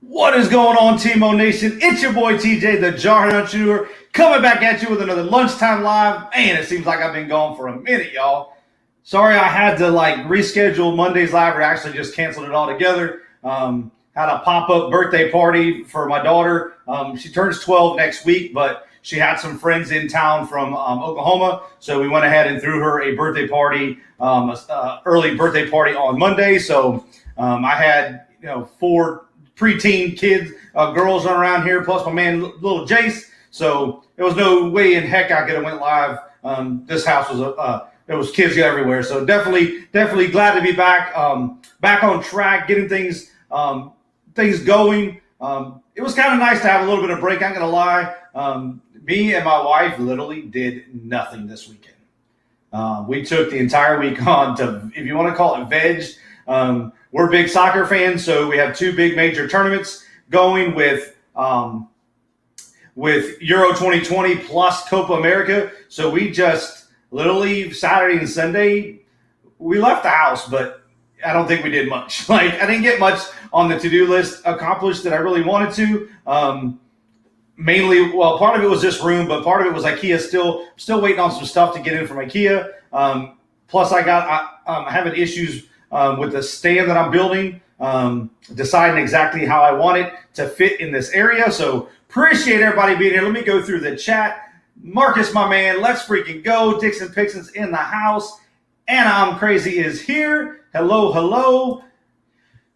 What is going on, Teemo Nation? It's your boy TJ, the Jarhead Entrepreneur, coming back at you with another lunchtime live. Man, it seems like I've been gone for a minute, y'all. Sorry I had to reschedule Monday's live, or actually just canceled it all together. Had a pop-up birthday party for my daughter. She turns 12 next week, but she had some friends in town from Oklahoma, so we went ahead and threw her a birthday party, early birthday party on Monday. So I had 4 preteen kids, girls running around here, plus my man, little Jace. So there was no way in heck I could have went live. This house was there was kids everywhere. So definitely glad to be back, back on track, getting things going. It was kind of nice to have a little bit of break. I'm gonna lie. Me and my wife literally did nothing this weekend. We took the entire week on to, if you want to call it veg. We're big soccer fans, so we have 2 big major tournaments going with Euro 2020 plus Copa America. So we just literally Saturday and Sunday, we left the house, but I don't think we did much. I didn't get much on the to-do list accomplished that I really wanted to. Mainly, well, part of it was this room, but part of it was IKEA. Still waiting on some stuff to get in from IKEA. Plus, I'm having issues with the stand that I'm building, deciding exactly how I want it to fit in this area. So appreciate everybody being here. Let me go through the chat. Marcus, my man, let's freaking go. Dixon Pixon's in the house. Anna, I'm crazy is here. Hello.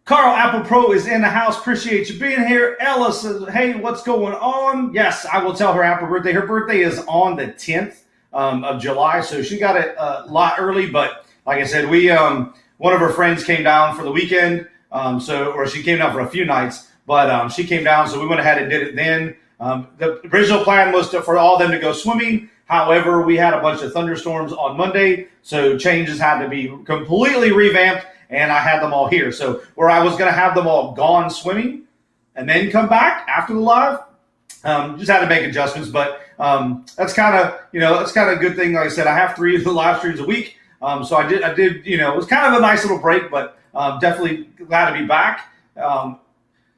Carl Apple Pro is in the house. Appreciate you being here. Ella says, hey, what's going on? Yes, I will tell her happy birthday. Her birthday is on the 10th of July, so she got it a lot early. But like I said, we one of her friends came down for the weekend, or she came down for a few nights, but she came down, so we went ahead and did it then. The original plan was for all of them to go swimming. However, we had a bunch of thunderstorms on Monday, so changes had to be completely revamped, and I had them all here. So where I was going to have them all gone swimming and then come back after the live, just had to make adjustments. But that's kind of a good thing. Like I said, I have 3 live streams a week. So I did, it was kind of a nice little break, but definitely glad to be back.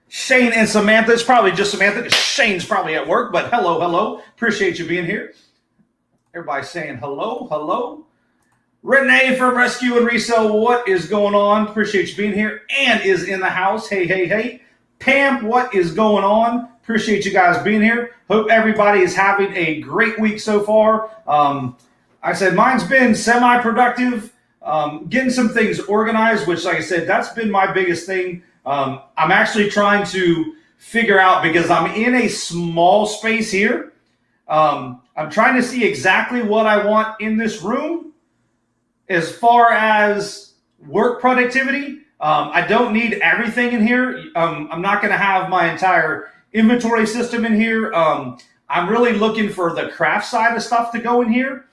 Shane and Samantha, it's probably just Samantha because Shane's probably at work, but hello. Appreciate you being here. Everybody saying hello. Renee from Rescue and Resell, what is going on? Appreciate you being here. Ann is in the house. Hey. Pam, what is going on? Appreciate you guys being here. Hope everybody is having a great week so far. I said mine's been semi-productive, getting some things organized, which, like I said, that's been my biggest thing. I'm actually trying to figure out, because I'm in a small space here. I'm trying to see exactly what I want in this room as far as work productivity. I don't need everything in here. I'm not going to have my entire inventory system in here. I'm really looking for the craft side of stuff to go in here.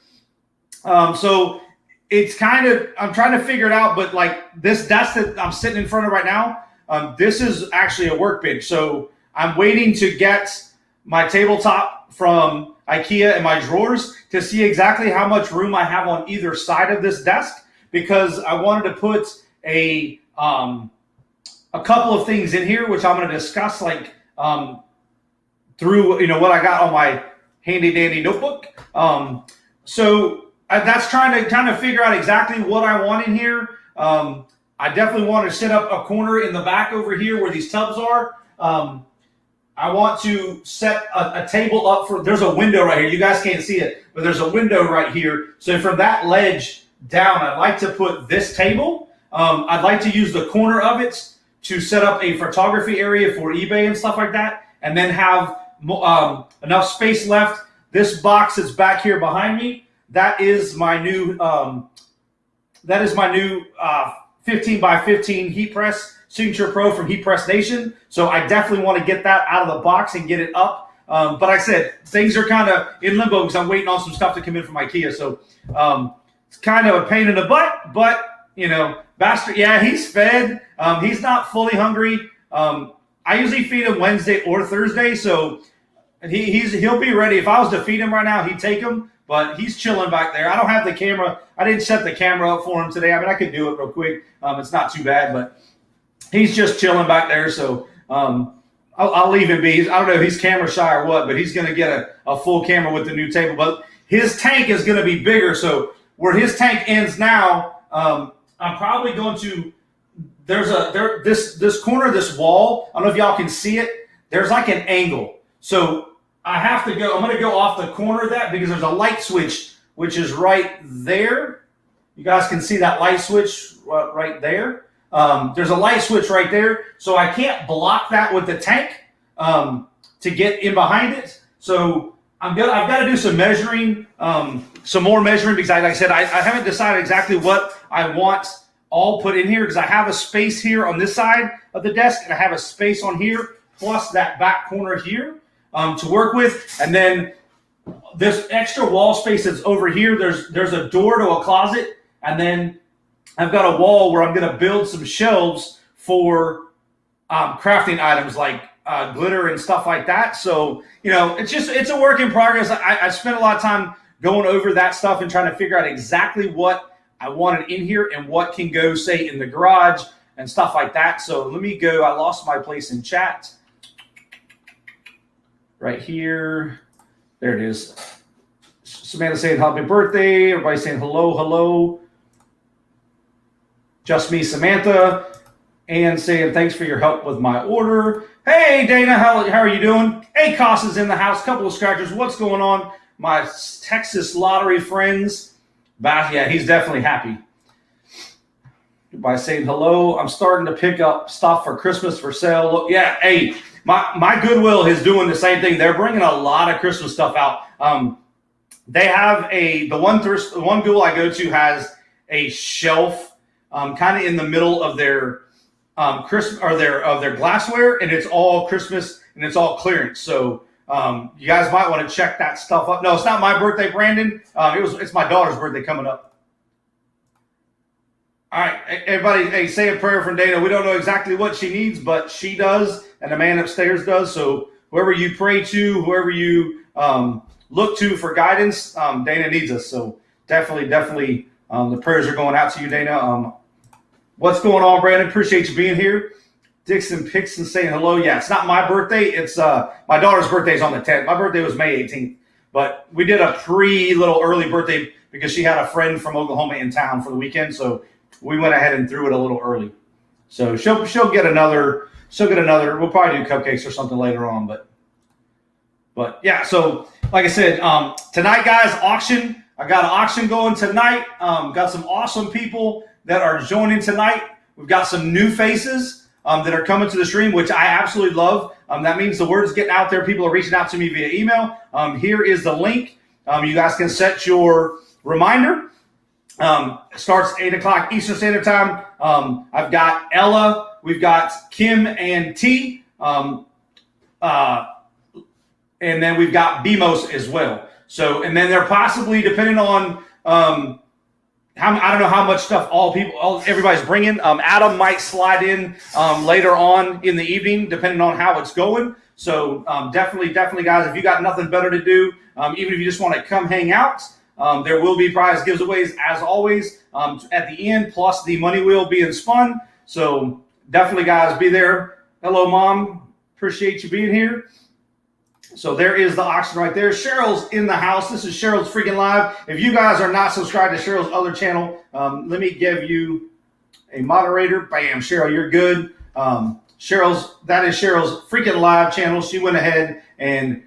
So it's I'm trying to figure it out, but this desk that I'm sitting in front of right now, this is actually a workbench. So I'm waiting to get my tabletop from IKEA and my drawers to see exactly how much room I have on either side of this desk, because I wanted to put a couple of things in here, which I'm going to discuss through what I got on my handy dandy notebook. So that's trying to kind of figure out exactly what I want in here. I definitely want to set up a corner in the back over here where these tubs are. I want to set a table up there's a window right here. You guys can't see it, but there's a window right here. So from that ledge down, I'd like to put this table. I'd like to use the corner of it to set up a photography area for eBay and stuff like that, and then have enough space left. This box that's back here behind me, that is my new 15 by 15 heat press Signature Pro from Heat Press Nation. So I definitely want to get that out of the box and get it up. But like I said, things are kind of in limbo because I'm waiting on some stuff to come in from IKEA. So it's kind of a pain in the butt, but Bastard, yeah, he's fed. He's not fully hungry. I usually feed him Wednesday or Thursday, so he'll be ready. If I was to feed him right now, he'd take him. But he's chilling back there. I don't have the camera. I didn't set the camera up for him today. I mean, I could do it real quick. It's not too bad, but he's just chilling back there. So I'll leave him be. I don't know if he's camera shy or what, but he's going to get a full camera with the new table. But his tank is going to be bigger. So where his tank ends now, I'm probably going to. This corner of this wall. I don't know if y'all can see it. There's like an angle. So I have to go. I'm going to go off the corner of that because there's a light switch which is right there. You guys can see that light switch right there. There's a light switch right there, so I can't block that with the tank to get in behind it. So I've got to do some measuring, some more measuring because, like I said, I haven't decided exactly what I want all put in here because I have a space here on this side of the desk and I have a space on here plus that back corner here to work with, and then this extra wall space that's over here. There's a door to a closet, and then I've got a wall where I'm going to build some shelves for crafting items like glitter and stuff like that. So, it's a work in progress. I spent a lot of time going over that stuff and trying to figure out exactly what I wanted in here and what can go, say, in the garage and stuff like that. So let me go. I lost my place in chat. Right here. There it is. Samantha saying happy birthday. Everybody saying hello, hello. Just me, Samantha, and saying thanks for your help with my order. Hey, Dana, how are you doing? ACOS is in the house. Couple of scratchers. What's going on? My Texas lottery friends. Yeah, he's definitely happy. By saying hello. I'm starting to pick up stuff for Christmas for sale. Look, yeah, hey, my Goodwill is doing the same thing. They're bringing a lot of Christmas stuff out. They have the one Goodwill I go to has a shelf kind of in the middle of their Christmas or their glassware, and it's all Christmas and it's all clearance. So you guys might want to check that stuff up. No, it's not my birthday, Brandon. It's my daughter's birthday coming up. All right, everybody, hey, say a prayer for Dana. We don't know exactly what she needs, but she does, and the man upstairs does. So whoever you pray to, whoever you look to for guidance, Dana needs us. So definitely, the prayers are going out to you, Dana. What's going on, Brandon? Appreciate you being here. Dixon Pixon saying hello. Yeah, it's not my birthday. It's my daughter's birthday is on the 10th. My birthday was May 18th, but we did a little early birthday because she had a friend from Oklahoma in town for the weekend. So we went ahead and threw it a little early. So she'll get another. We'll probably do cupcakes or something later on, but yeah. So like I said, tonight, guys, auction. I got an auction going tonight. Got some awesome people that are joining tonight. We've got some new faces that are coming to the stream, which I absolutely love. That means the word is getting out there. People are reaching out to me via email. Here is the link. You guys can set your reminder. It starts 8 o'clock Eastern Standard Time. I've got Ella. We've got Kim and T. And then we've got BMOS as well. So, and then they're possibly, depending on I don't know how much stuff everybody's bringing. Adam might slide in later on in the evening, depending on how it's going. So definitely, guys, if you got nothing better to do, even if you just want to come hang out, there will be prize giveaways as always at the end, plus the money wheel being spun. So definitely, guys, be there. Hello, Mom. Appreciate you being here. So there is the auction right there. Cheryl's in the house. This is Cheryl's Freaking Live. If you guys are not subscribed to Cheryl's other channel, let me give you a moderator. Bam, Cheryl, you're good. That is Cheryl's Freaking Live channel. She went ahead and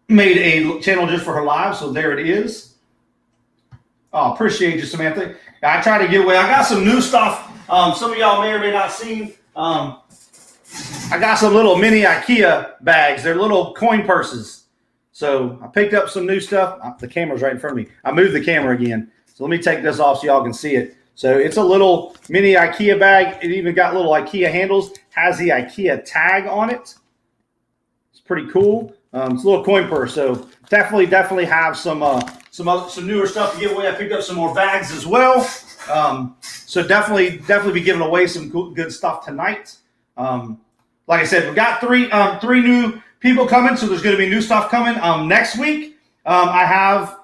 made a channel just for her live. So there it is. Oh, appreciate you, Samantha. I try to give away. I got some new stuff. Some of y'all may or may not seen. I got some little mini IKEA bags. They're little coin purses. So I picked up some new stuff. The camera's right in front of me. I moved the camera again. So let me take this off so y'all can see it. So it's a little mini IKEA bag. It even got little IKEA handles. Has the IKEA tag on it. It's pretty cool. It's a little coin purse. So definitely have some newer stuff to give away. I picked up some more bags as well. So definitely be giving away some good stuff tonight. Like I said, we've got three new people coming, so there's going to be new stuff coming. Next week, I have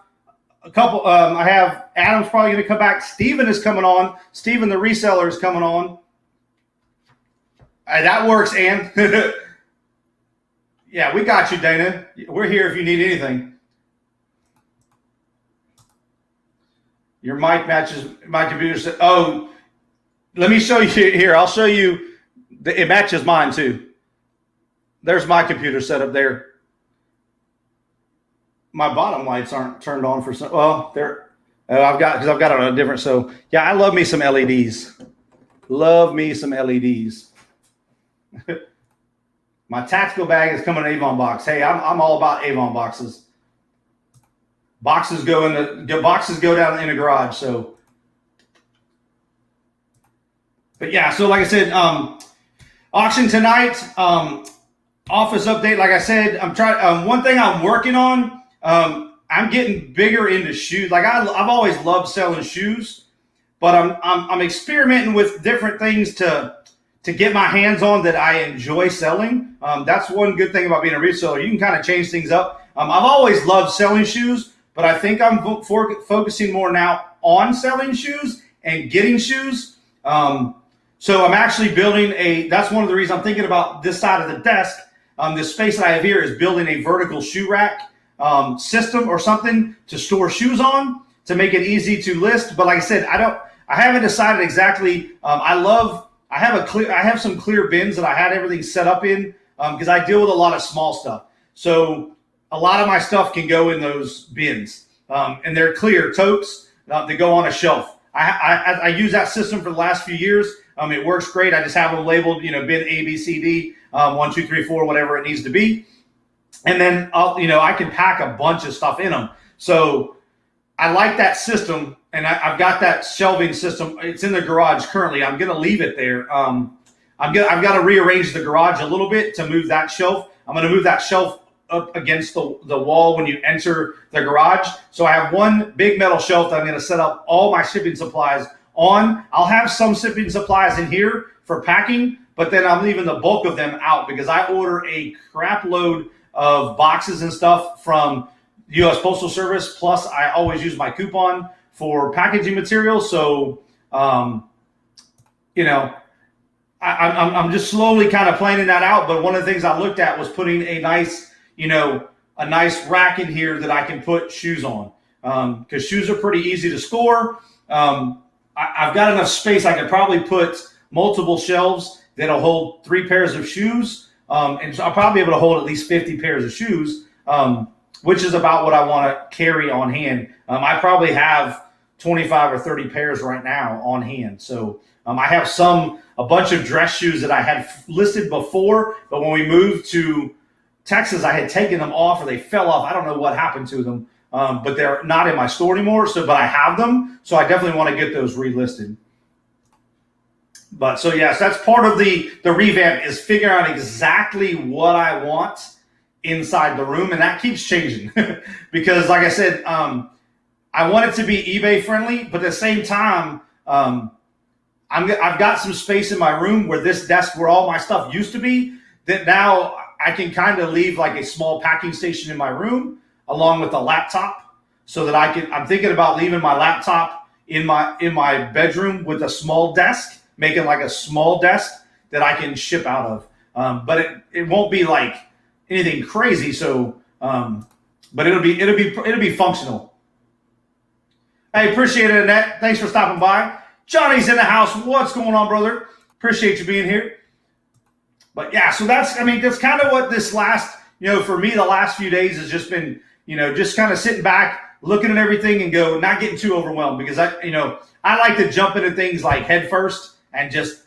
a couple. I have Adam's probably going to come back. Steven is coming on. Steven, the reseller, is coming on. That works, Ann. Yeah, we got you, Dana. We're here if you need anything. Your mic matches my computer. Oh, let me show you here. I'll show you. It matches mine too. There's my computer set up there. My bottom lights aren't turned on for some. Well, they're. I've got it on a different. So yeah, I love me some LEDs. Love me some LEDs. My tactical bag is coming in an Avon box. Hey, I'm all about Avon boxes. Boxes go down in the garage. So, but yeah. So like I said, auction tonight. Office update. Like I said, I'm trying. One thing I'm working on. I'm getting bigger into shoes. Like I've always loved selling shoes, but I'm experimenting with different things to get my hands on that I enjoy selling. That's one good thing about being a reseller. You can kind of change things up. I've always loved selling shoes, but I think I'm focusing more now on selling shoes and getting shoes. So I'm actually building that's one of the reasons I'm thinking about this side of the desk. This space that I have here is building a vertical shoe rack system or something to store shoes on to make it easy to list. But like I said, I haven't decided exactly. I have some clear bins that I had everything set up in because I deal with a lot of small stuff. So a lot of my stuff can go in those bins, and they're clear totes that go on a shelf. I use that system for the last few years. It works great. I just have them labeled, bin A, B, C, D, 1, 2, 3, 4, whatever it needs to be. And then I can pack a bunch of stuff in them. So I like that system, and I've got that shelving system. It's in the garage currently. I'm going to leave it there. I've got to rearrange the garage a little bit to move that shelf. I'm going to move that shelf up against the wall when you enter the garage. So I have one big metal shelf that I'm going to set up all my shipping supplies on. I'll have some shipping supplies in here for packing, but then I'm leaving the bulk of them out because I order a crap load of boxes and stuff from U.S. Postal Service. Plus, I always use my coupon for packaging materials. So, I'm just slowly kind of planning that out. But one of the things I looked at was putting a nice rack in here that I can put shoes on because shoes are pretty easy to store. I've got enough space. I could probably put multiple shelves that'll hold 3 pairs of shoes. And so I'll probably be able to hold at least 50 pairs of shoes, which is about what I want to carry on hand. I probably have 25 or 30 pairs right now on hand. So I have a bunch of dress shoes that I had listed before, but when we moved to Texas, I had taken them off or they fell off. I don't know what happened to them, but they're not in my store anymore. But I have them. So I definitely want to get those relisted. But so yes, that's part of the revamp is figuring out exactly what I want inside the room, and that keeps changing because, like I said, I want it to be eBay friendly, but at the same time, I've got some space in my room where this desk where all my stuff used to be that now I can kind of leave like a small packing station in my room along with a laptop so that I'm thinking about leaving my laptop in my bedroom with a small desk, making like a small desk that I can ship out of. But it won't be like anything crazy. So, but it'll be functional. Hey, appreciate it, Annette. Thanks for stopping by. Johnny's in the house. What's going on, brother? Appreciate you being here. But yeah, so that's kind of what this last, for me, the last few days has just been, just kind of sitting back, looking at everything and not getting too overwhelmed because I like to jump into things like head first and just,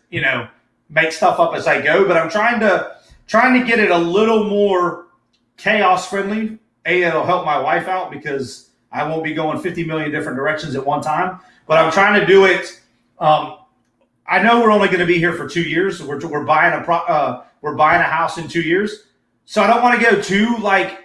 make stuff up as I go. But I'm trying to get it a little more chaos friendly. It'll help my wife out because I won't be going 50 million different directions at one time. But I'm trying to do it. I know we're only going to be here for 2 years. So we're buying a house in 2 years. So I don't want to go too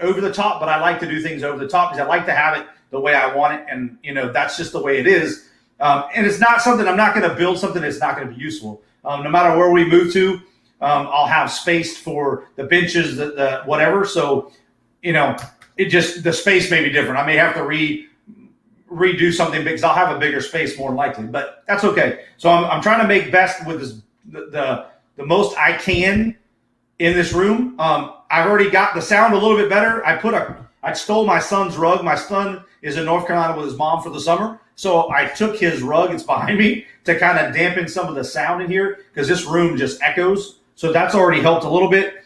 over the top, but I like to do things over the top because I like to have it the way I want it. And, that's just the way it is. And it's not something I'm not going to build something that's not going to be useful. No matter where we move to, I'll have space for the benches, the whatever. So, the space may be different. I may have to redo something because I'll have a bigger space more than likely, but that's okay. So I'm trying to make best with the most I can in this room. I've already got the sound a little bit better. I stole my son's rug. My son is in North Carolina with his mom for the summer. So I took his rug, it's behind me, to kind of dampen some of the sound in here because this room just echoes. So that's already helped a little bit.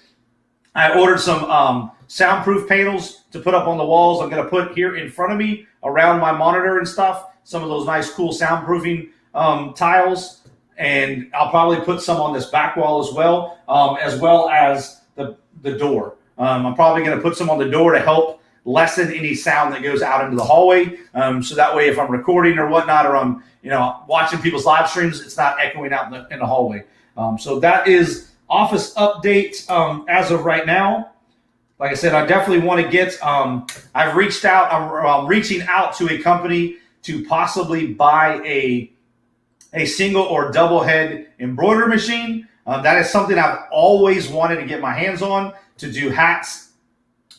I ordered some soundproof panels to put up on the walls. I'm going to put here in front of me around my monitor and stuff, some of those nice, cool soundproofing tiles. And I'll probably put some on this back wall as well as the door. I'm probably going to put some on the door to help lessen any sound that goes out into the hallway. So that way, if I'm recording or whatnot, or I'm watching people's live streams, it's not echoing out in the hallway. So that is office update as of right now. Like I said, I definitely want to get. I've reached out. I'm reaching out to a company to possibly buy a single or double head embroidery machine. That is something I've always wanted to get my hands on, to do hats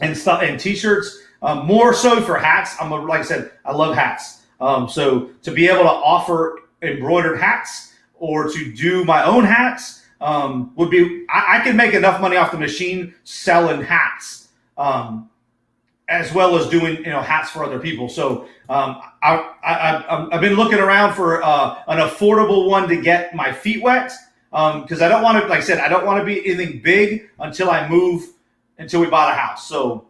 and stuff and t-shirts, more so for hats. Like I said, I love hats. So to be able to offer embroidered hats or to do my own hats would be, I can make enough money off the machine selling hats, as well as doing hats for other people. So I've been looking around for an affordable one to get my feet wet, because I don't want to, like I said, I don't want to be anything big until we bought a house. So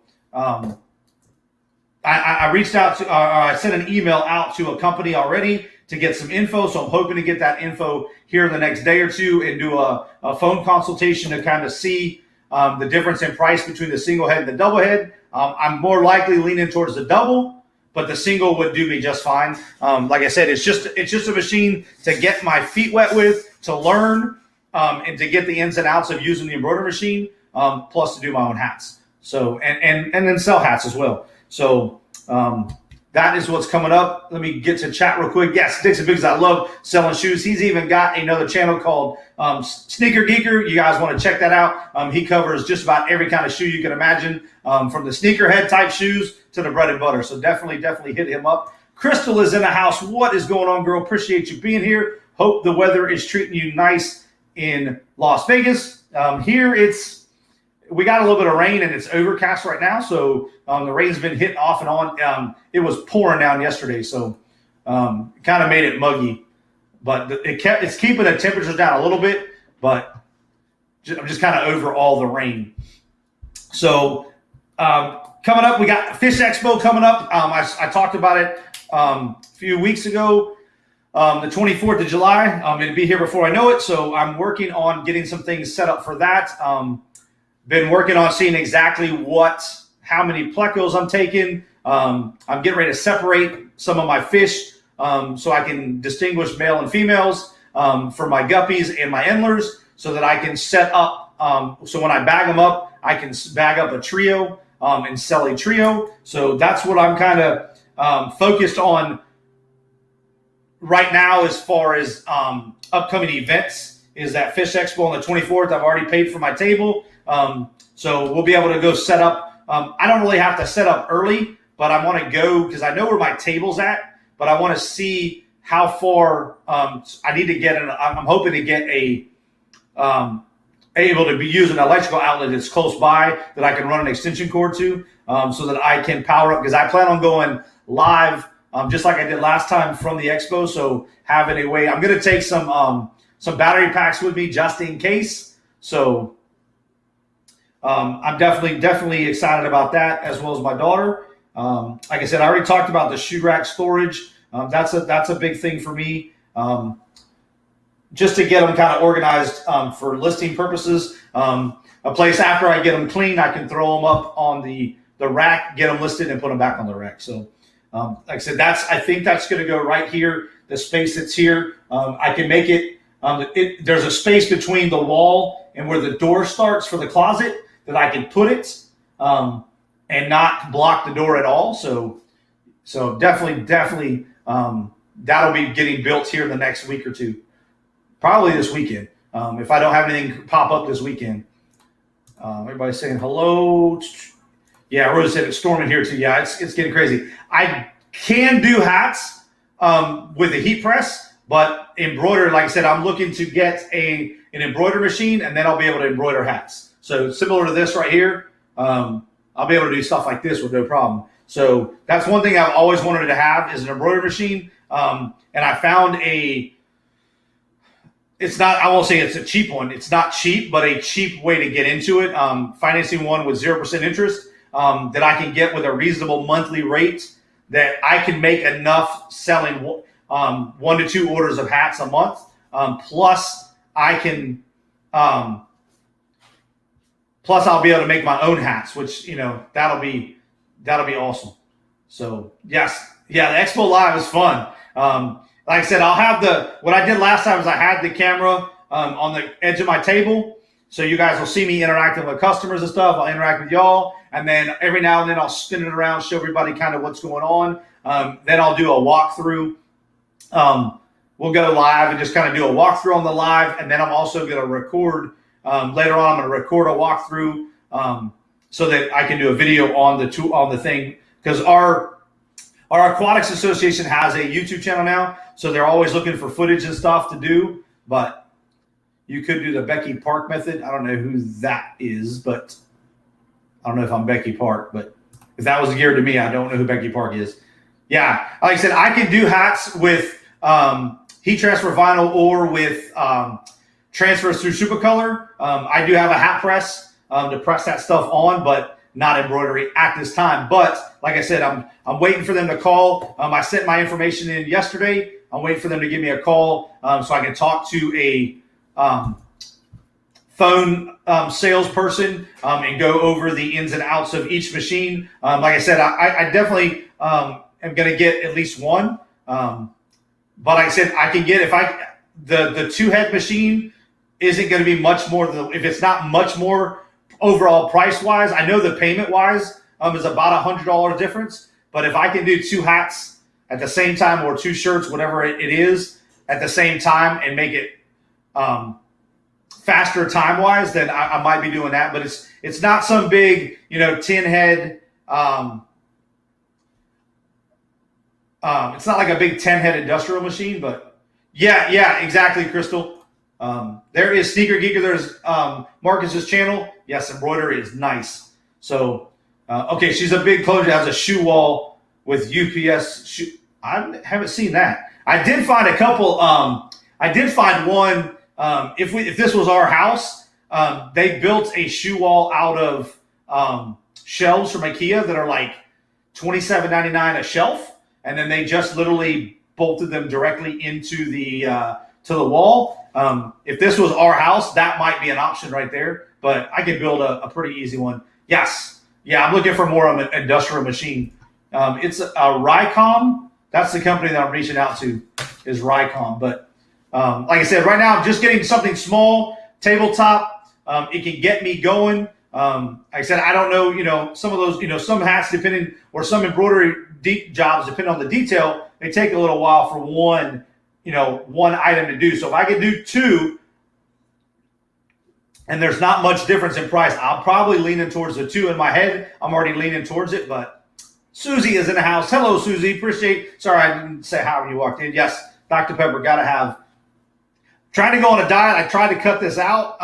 I reached out to, I sent an email out to a company already to get some info. So I'm hoping to get that info here in the next day or two and do a phone consultation to kind of see the difference in price between the single head and the double head. I'm more likely leaning towards the double, but the single would do me just fine. Like I said, it's just a machine to get my feet wet with, to learn, and to get the ins and outs of using the embroidery machine, plus to do my own hats. So and then sell hats as well. So that is what's coming up. Let me get to chat real quick. Yes, Dixon Biggs, I love selling shoes. He's even got another channel called Sneaker Geeker. You guys want to check that out. He covers just about every kind of shoe you can imagine, from the sneakerhead type shoes to the bread and butter. So definitely hit him up. Crystal is in the house. What is going on, girl? Appreciate you being here. Hope the weather is treating you nice in Las Vegas. Here we got a little bit of rain and it's overcast right now. So the rain's been hitting off and on. It was pouring down yesterday, so kind of made it muggy. But it's keeping the temperatures down a little bit. But I'm just kind of over all the rain. So coming up, we got Fish Expo coming up. I talked about it a few weeks ago. The 24th of July. It'll be here before I know it. So I'm working on getting some things set up for that. Been working on seeing exactly how many plecos I'm taking. I'm getting ready to separate some of my fish so I can distinguish male and females for my guppies and my endlers, so that I can set up. So when I bag them up, I can bag up a trio and sell a trio. So that's what I'm kind of focused on right now as far as upcoming events, is that Fish Expo on the 24th. I've already paid for my table. So we'll be able to go set up. I don't really have to set up early, but I want to go because I know where my table's at, but I want to see how far I need to get. I'm hoping to get able to use an electrical outlet that's close by that I can run an extension cord to, so that I can power up, because I plan on going live just like I did last time from the expo. So having a way, I'm going to take some battery packs with me just in case. So I'm definitely excited about that, as well as my daughter. Like I said, I already talked about the shoe rack storage. That's a big thing for me. Just to get them kind of organized for listing purposes. A place after I get them clean, I can throw them up on the rack, get them listed, and put them back on the rack. So, like I said, I think that's going to go right here. The space that's here, I can make it. There's a space between the wall and where the door starts for the closet that I can put it and not block the door at all. So definitely that'll be getting built here in the next week or two. Probably this weekend, if I don't have anything pop up this weekend. Everybody's saying hello. Yeah, Rose said it's storming here too. Yeah, it's getting crazy. I can do hats with a heat press, but embroider, like I said, I'm looking to get an embroidery machine, and then I'll be able to embroider hats. So similar to this right here, I'll be able to do stuff like this with no problem. So that's one thing I've always wanted to have is an embroidery machine. And I found it's not, I won't say it's a cheap one. It's not cheap, but a cheap way to get into it. Financing one with 0% interest that I can get with a reasonable monthly rate that I can make enough selling 1 to 2 orders of hats a month. Plus I can, plus I'll be able to make my own hats, which, that'll be awesome. So yes. Yeah. The Expo Live is fun. Like I said, I'll have what I did last time is I had the camera on the edge of my table. So you guys will see me interacting with customers and stuff. I'll interact with y'all. And then every now and then I'll spin it around, show everybody kind of what's going on. Then I'll do a walkthrough. We'll go live and just kind of do a walkthrough on the live. And then I'm also going to record, later on, I'm going to record a walkthrough so that I can do a video on the thing. Because our Aquatics Association has a YouTube channel now. So they're always looking for footage and stuff to do. But you could do the Becky Park method. I don't know who that is, but I don't know if I'm Becky Park. But if that was geared to me, I don't know who Becky Park is. Yeah, like I said, I can do hats with heat transfer vinyl or with transfers through Supercolor. I do have a hat press to press that stuff on, but not embroidery at this time. But like I said, I'm waiting for them to call. I sent my information in yesterday. I'm waiting for them to give me a call so I can talk to a phone salesperson and go over the ins and outs of each machine. Like I said, I definitely am going to get at least one. But like I said, I can get the 2-head machine isn't going to be much more if it's not much more overall price wise. I know the payment wise is about $100 difference. But if I can do 2 hats at the same time or 2 shirts, whatever it is, at the same time and make it faster time wise, then I might be doing that. But it's not some big 10-head. It's not like a big 10-head industrial machine, but yeah, exactly, Crystal. There is Sneaker Geeker. There's Marcus's channel. Yes, embroidery is nice. So, okay, she's a big closure. Has a shoe wall with UPS. I haven't seen that. I did find a couple. I did find one. If this was our house, they built a shoe wall out of shelves from IKEA that are like $27.99 a shelf, and then they just literally bolted them directly into the to the wall. If this was our house, that might be an option right there. But I could build a pretty easy one. Yes, yeah, I'm looking for more of an industrial machine. It's a Rycom. That's the company that I'm reaching out to, is Rycom. But like I said, right now I'm just getting something small, tabletop. It can get me going. Like I said, I don't know, some of those, some hats depending, or some embroidery jobs, depending on the detail, they take a little while for one item to do. So if I could do 2 and there's not much difference in price, I'm probably leaning towards the 2 in my head. I'm already leaning towards it, but Susie is in the house. Hello, Susie. Sorry, I didn't say hi when you walked in. Yes, Dr. Pepper, gotta have. Trying to go on a diet. I tried to cut this out.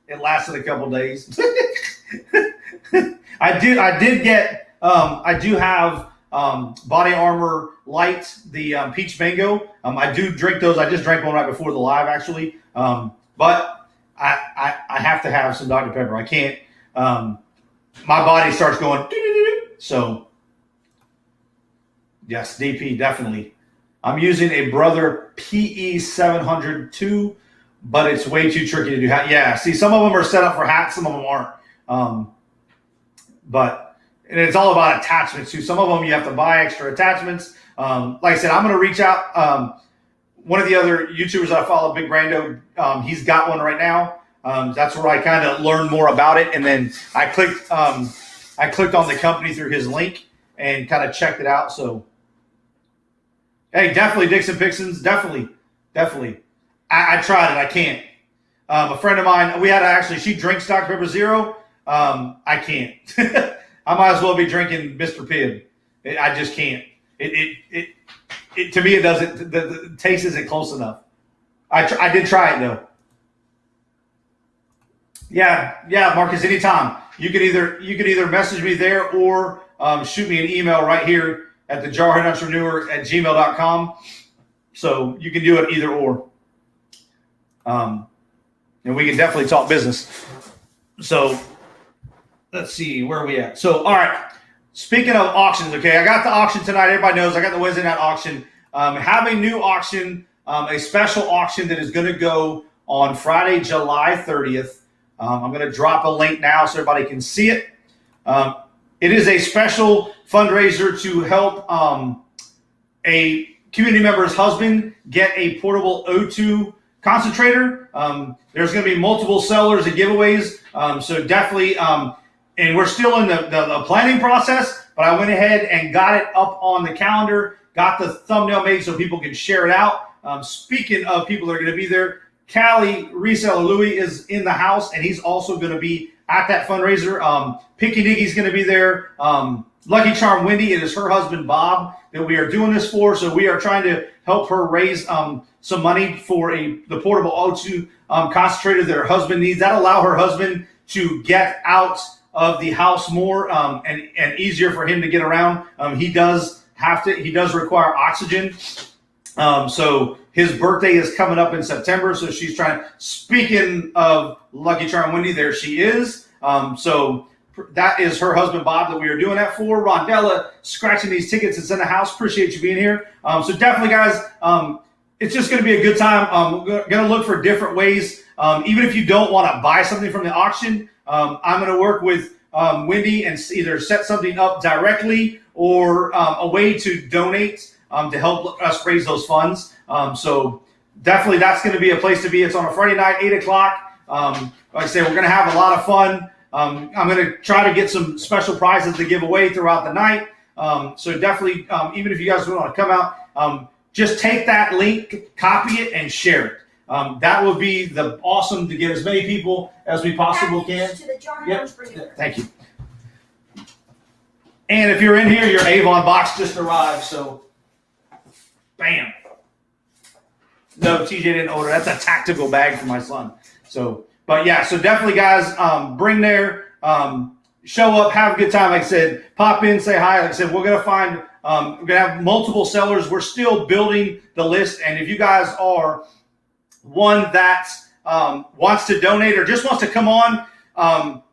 It lasted a couple days. I do have Body Armor Light, the Peach Mango. I do drink those. I just drank one right before the live, actually. But I have to have some Dr. Pepper. I can't. My body starts going. So, yes, DP, definitely. I'm using a Brother PE 702, but it's way too tricky to do. Yeah, see, some of them are set up for hats, some of them aren't. And it's all about attachments too. Some of them you have to buy extra attachments. Like I said, I'm going to reach out. One of the other YouTubers that I follow, Big Brando, he's got one right now. That's where I kind of learned more about it, and then I clicked on the company through his link and kind of checked it out. So, hey, definitely Dixon Pixons, definitely. I tried it. I can't. A friend of mine, she drinks Dr. Pepper Zero. I can't. I might as well be drinking Mr. Pibb. I just can't. It to me, it doesn't. The taste isn't close enough. I did try it though. Yeah, Marcus, anytime. You could either message me there or shoot me an email right here at the Jarhead Entrepreneur at gmail.com. So you can do it either or. And we can definitely talk business. So let's see, where are we at? So, all right. Speaking of auctions, okay, I got the auction tonight. Everybody knows I got the Wednesday night auction. Have a new auction, a special auction that is going to go on Friday, July 30th. I'm going to drop a link now so everybody can see it. It is a special fundraiser to help a community member's husband get a portable O2 concentrator. There's going to be multiple sellers and giveaways. So definitely, and we're still in the planning process, but I went ahead and got it up on the calendar, got the thumbnail made so people can share it out. Speaking of people that are going to be there, Cali Reseller Louie is in the house, and he's also going to be at that fundraiser. Picky Nicky's going to be there. Lucky Charm Wendy, it is her husband Bob that we are doing this for. So we are trying to help her raise some money for the portable O2 concentrator that her husband needs. That'll allow her husband to get out of the house more and easier for him to get around. He does require oxygen. So his birthday is coming up in September. So she's trying. Speaking of Lucky Charm Wendy, there she is. So that is her husband Bob that we are doing that for. Rondella scratching these tickets. It's in the house. Appreciate you being here. So definitely, guys, it's just going to be a good time. We're going to look for different ways. Even if you don't want to buy something from the auction, I'm going to work with Wendy and either set something up directly or a way to donate to help us raise those funds. So definitely that's going to be a place to be. It's on a Friday night, 8 o'clock. Like I said, we're going to have a lot of fun. I'm going to try to get some special prizes to give away throughout the night. So definitely, even if you guys want to come out, just take that link, copy it, and share it. That would be awesome to get as many people as we possibly can. To the Jarhead Entrepreneur. Thank you. And if you're in here, your Avon box just arrived. So, bam. No, TJ didn't order. That's a tactical bag for my son. So, but yeah, so definitely, guys, bring there. Show up, have a good time. Like I said, pop in, say hi. Like I said, we're gonna have multiple sellers. We're still building the list, and if you guys are one that wants to donate or just wants to come on,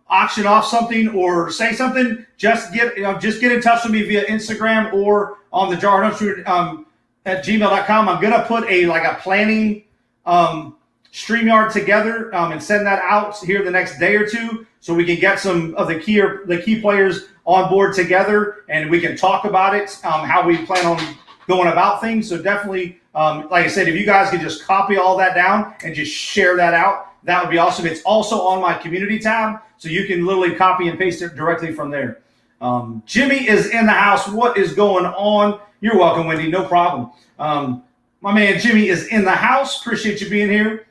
auction off something or say something, just get in touch with me via Instagram or on the Jarhead Entrepreneur at gmail.com. I'm gonna put a planning StreamYard together and send that out here the next day or two, so we can get some of the key players on board together, and we can talk about it, how we plan on going about things. So definitely, like I said, if you guys could just copy all that down and just share that out, that would be awesome. It's also on my community tab, so you can literally copy and paste it directly from there. Jimmy is in the house. What is going on? You're welcome, Wendy. No problem. My man Jimmy is in the house. Appreciate you being here.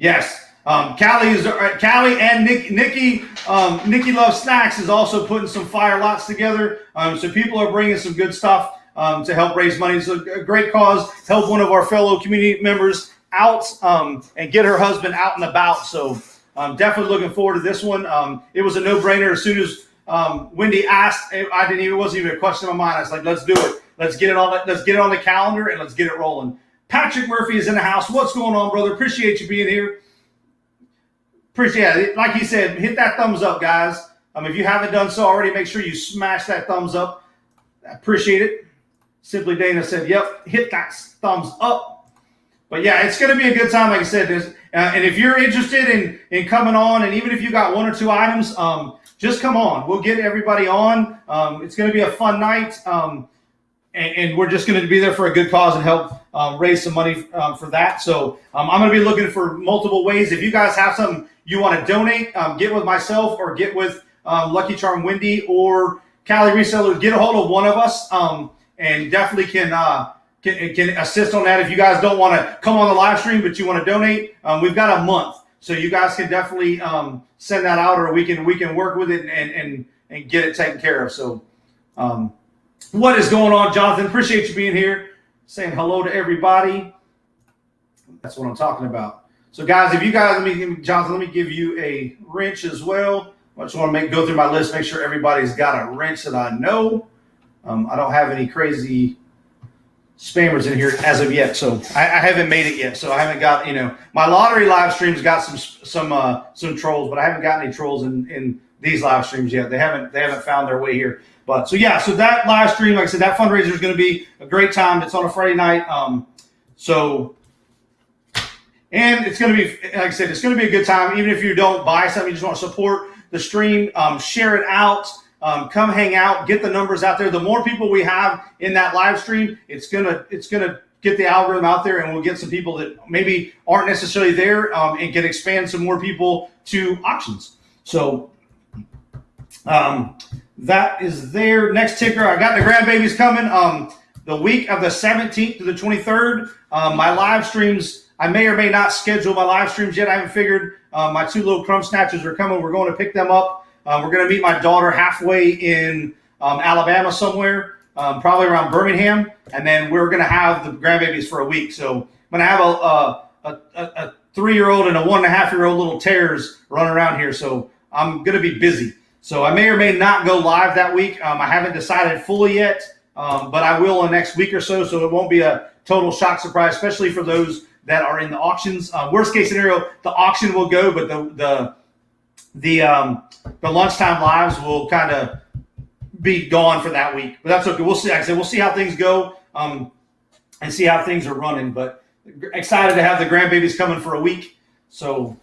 Yes. Callie and Nikki Loves Snacks is also putting some fire lots together. So people are bringing some good stuff to help raise money. So a great cause. Help one of our fellow community members out and get her husband out and about. So I'm definitely looking forward to this one. It was a no-brainer. As soon as Wendy asked, it wasn't even a question in my mind. I was like, let's do it. Let's get it on the calendar and let's get it rolling. Patrick Murphy is in the house. What's going on, brother? Appreciate you being here. Appreciate it. Like he said, hit that thumbs up, guys. If you haven't done so already, make sure you smash that thumbs up. I appreciate it. Simply Dana said, yep, hit that thumbs up. But yeah, it's going to be a good time, like I said. And if you're interested in coming on, and even if you got one or two items, just come on. We'll get everybody on. It's going to be a fun night. And we're just going to be there for a good cause and help raise some money for that. So I'm going to be looking for multiple ways. If you guys have something you want to donate, get with myself or get with Lucky Charm Wendy or Cali Reseller. Get a hold of one of us and definitely can assist on that. If you guys don't want to come on the live stream but you want to donate, we've got a month. So you guys can definitely send that out, or we can work with it and get it taken care of. So what is going on, Jonathan? Appreciate you being here. Saying hello to everybody. That's what I'm talking about. So guys, if you guys, Jonathan, let me give you a wrench as well. I just want to go through my list, make sure everybody's got a wrench that I know. I don't have any crazy spammers in here as of yet, so I haven't made it yet. So I haven't got, my lottery live streams got some trolls, but I haven't got any trolls in these live streams yet. They haven't found their way here. But so yeah, so that live stream, like I said, that fundraiser is going to be a great time. It's on a Friday night, and it's going to be, like I said, it's going to be a good time. Even if you don't buy something, you just want to support the stream, share it out. Come hang out, get the numbers out there. The more people we have in that live stream, it's gonna get the algorithm out there, and we'll get some people that maybe aren't necessarily there, and can expand some more people to auctions. So that is there. Next ticker, I got the grandbabies coming. The week of the 17th to the 23rd, my live streams. I may or may not schedule my live streams yet. I haven't figured. My two little crumb snatchers are coming. We're going to pick them up. We're going to meet my daughter halfway in Alabama somewhere, probably around Birmingham, and then we're going to have the grandbabies for a week. So I'm going to have a 3-year-old and a 1.5-year-old little terriers running around here. So I'm going to be busy. So I may or may not go live that week. I haven't decided fully yet, but I will in the next week or so. So it won't be a total shock surprise, especially for those that are in the auctions. Worst case scenario, the auction will go, but the lunchtime lives will kind of be gone for that week, but that's okay. We'll see. Like I said, we'll see how things go, and see how things are running. But excited to have the grandbabies coming for a week, so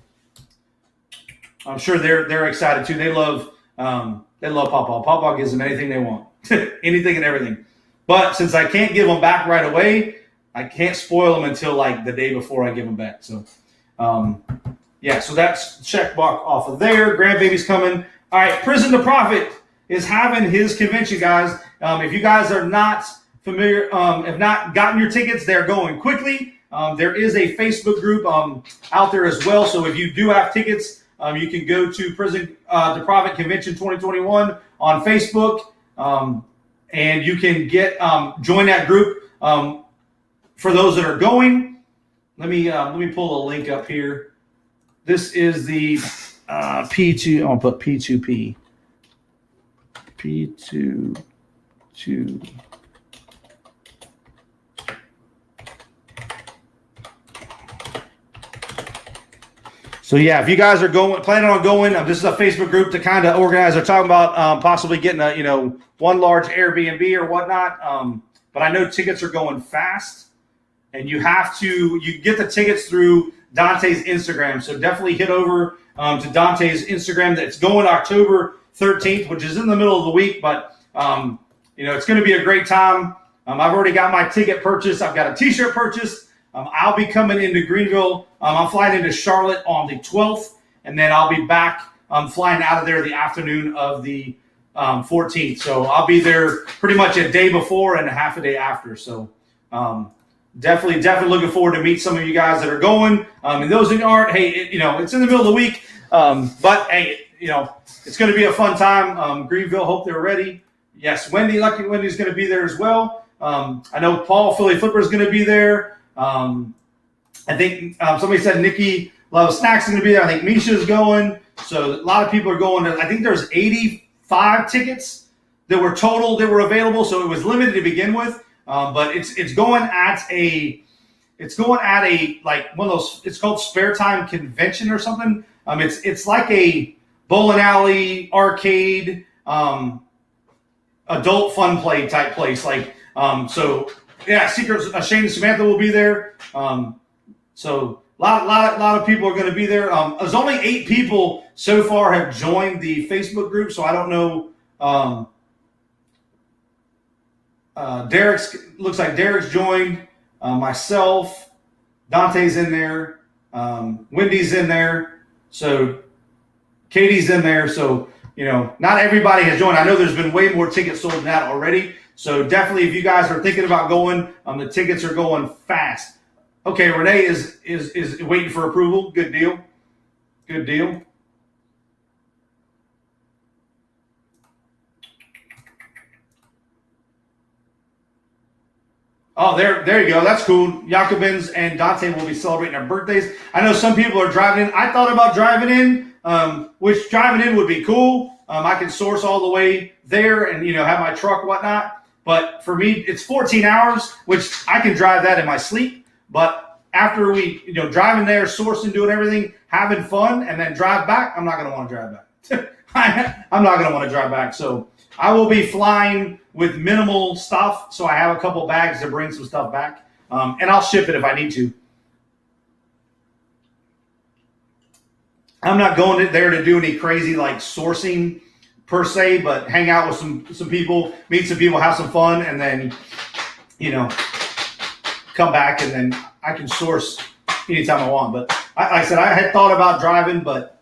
I'm sure they're excited too. They love Pawpaw. Pawpaw gives them anything they want, anything and everything. But since I can't give them back right away, I can't spoil them until like the day before I give them back. So. Yeah, so that's check box off of there. Grandbaby's coming. All right, Prison to Profit is having his convention, guys. If you guys are not familiar, have not gotten your tickets, they're going quickly. There is a Facebook group out there as well. So if you do have tickets, you can go to Prison to Profit Convention 2021 on Facebook, and you can get join that group. For those that are going, let me pull a link up here. This is the P2. I'll put P2P. P2. So yeah, if you guys are planning on going, this is a Facebook group to kind of organize. They're talking about possibly getting one large Airbnb or whatnot. But I know tickets are going fast, and you get the tickets through Dante's Instagram. So definitely hit over to Dante's Instagram. That's going October 13th, which is in the middle of the week, but it's going to be a great time. I've already got my ticket purchased. I've got a t-shirt purchased. I'll be coming into Greenville. I'm flying into Charlotte on the 12th, and then I'll be back flying out of there the afternoon of the 14th. So I'll be there pretty much a day before and a half a day after. So definitely looking forward to meet some of you guys that are going. And those that aren't, hey, it's in the middle of the week, but hey, it's going to be a fun time. Greenville, hope they're ready. Yes, Lucky Wendy's going to be there as well. I know Paul Philly Flipper is going to be there. I think somebody said Nikki Love Snacks is going to be there. I think Misha's going. So a lot of people are going. I think there's 85 tickets that were available. So it was limited to begin with. But it's going at a like one of those. It's called Spare Time Convention or something. It's like a bowling alley, arcade, adult fun play type place. Like so, yeah. Secrets. Shane and Samantha will be there. So a lot of people are going to be there. There's only 8 people so far have joined the Facebook group. So I don't know. Looks like Derek's joined, myself, Dante's in there, Wendy's in there, so Katie's in there. So, not everybody has joined. I know there's been way more tickets sold than that already. So definitely if you guys are thinking about going, the tickets are going fast. Okay, Renee is waiting for approval. Good deal. Oh, there you go. That's cool. Jacobins and Dante will be celebrating their birthdays. I know some people are driving in. I thought about driving in, which driving in would be cool. I can source all the way there and, have my truck, whatnot. But for me, it's 14 hours, which I can drive that in my sleep. But after we, driving there, sourcing, doing everything, having fun, and then drive back, I'm not going to want to drive back. I'm not going to want to drive back. So I will be flying with minimal stuff. So I have a couple bags to bring some stuff back. And I'll ship it if I need to. I'm not going there to do any crazy like sourcing per se, but hang out with some people, meet some people, have some fun, and then, come back and then I can source anytime I want. But like I said, I had thought about driving, but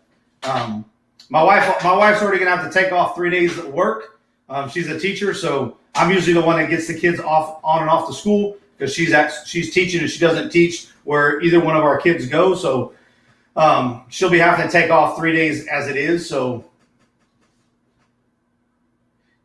my wife's already gonna have to take off 3 days at work. She's a teacher, so I'm usually the one that gets the kids on and off to school because she's teaching and she doesn't teach where either one of our kids go. So she'll be having to take off 3 days as it is. So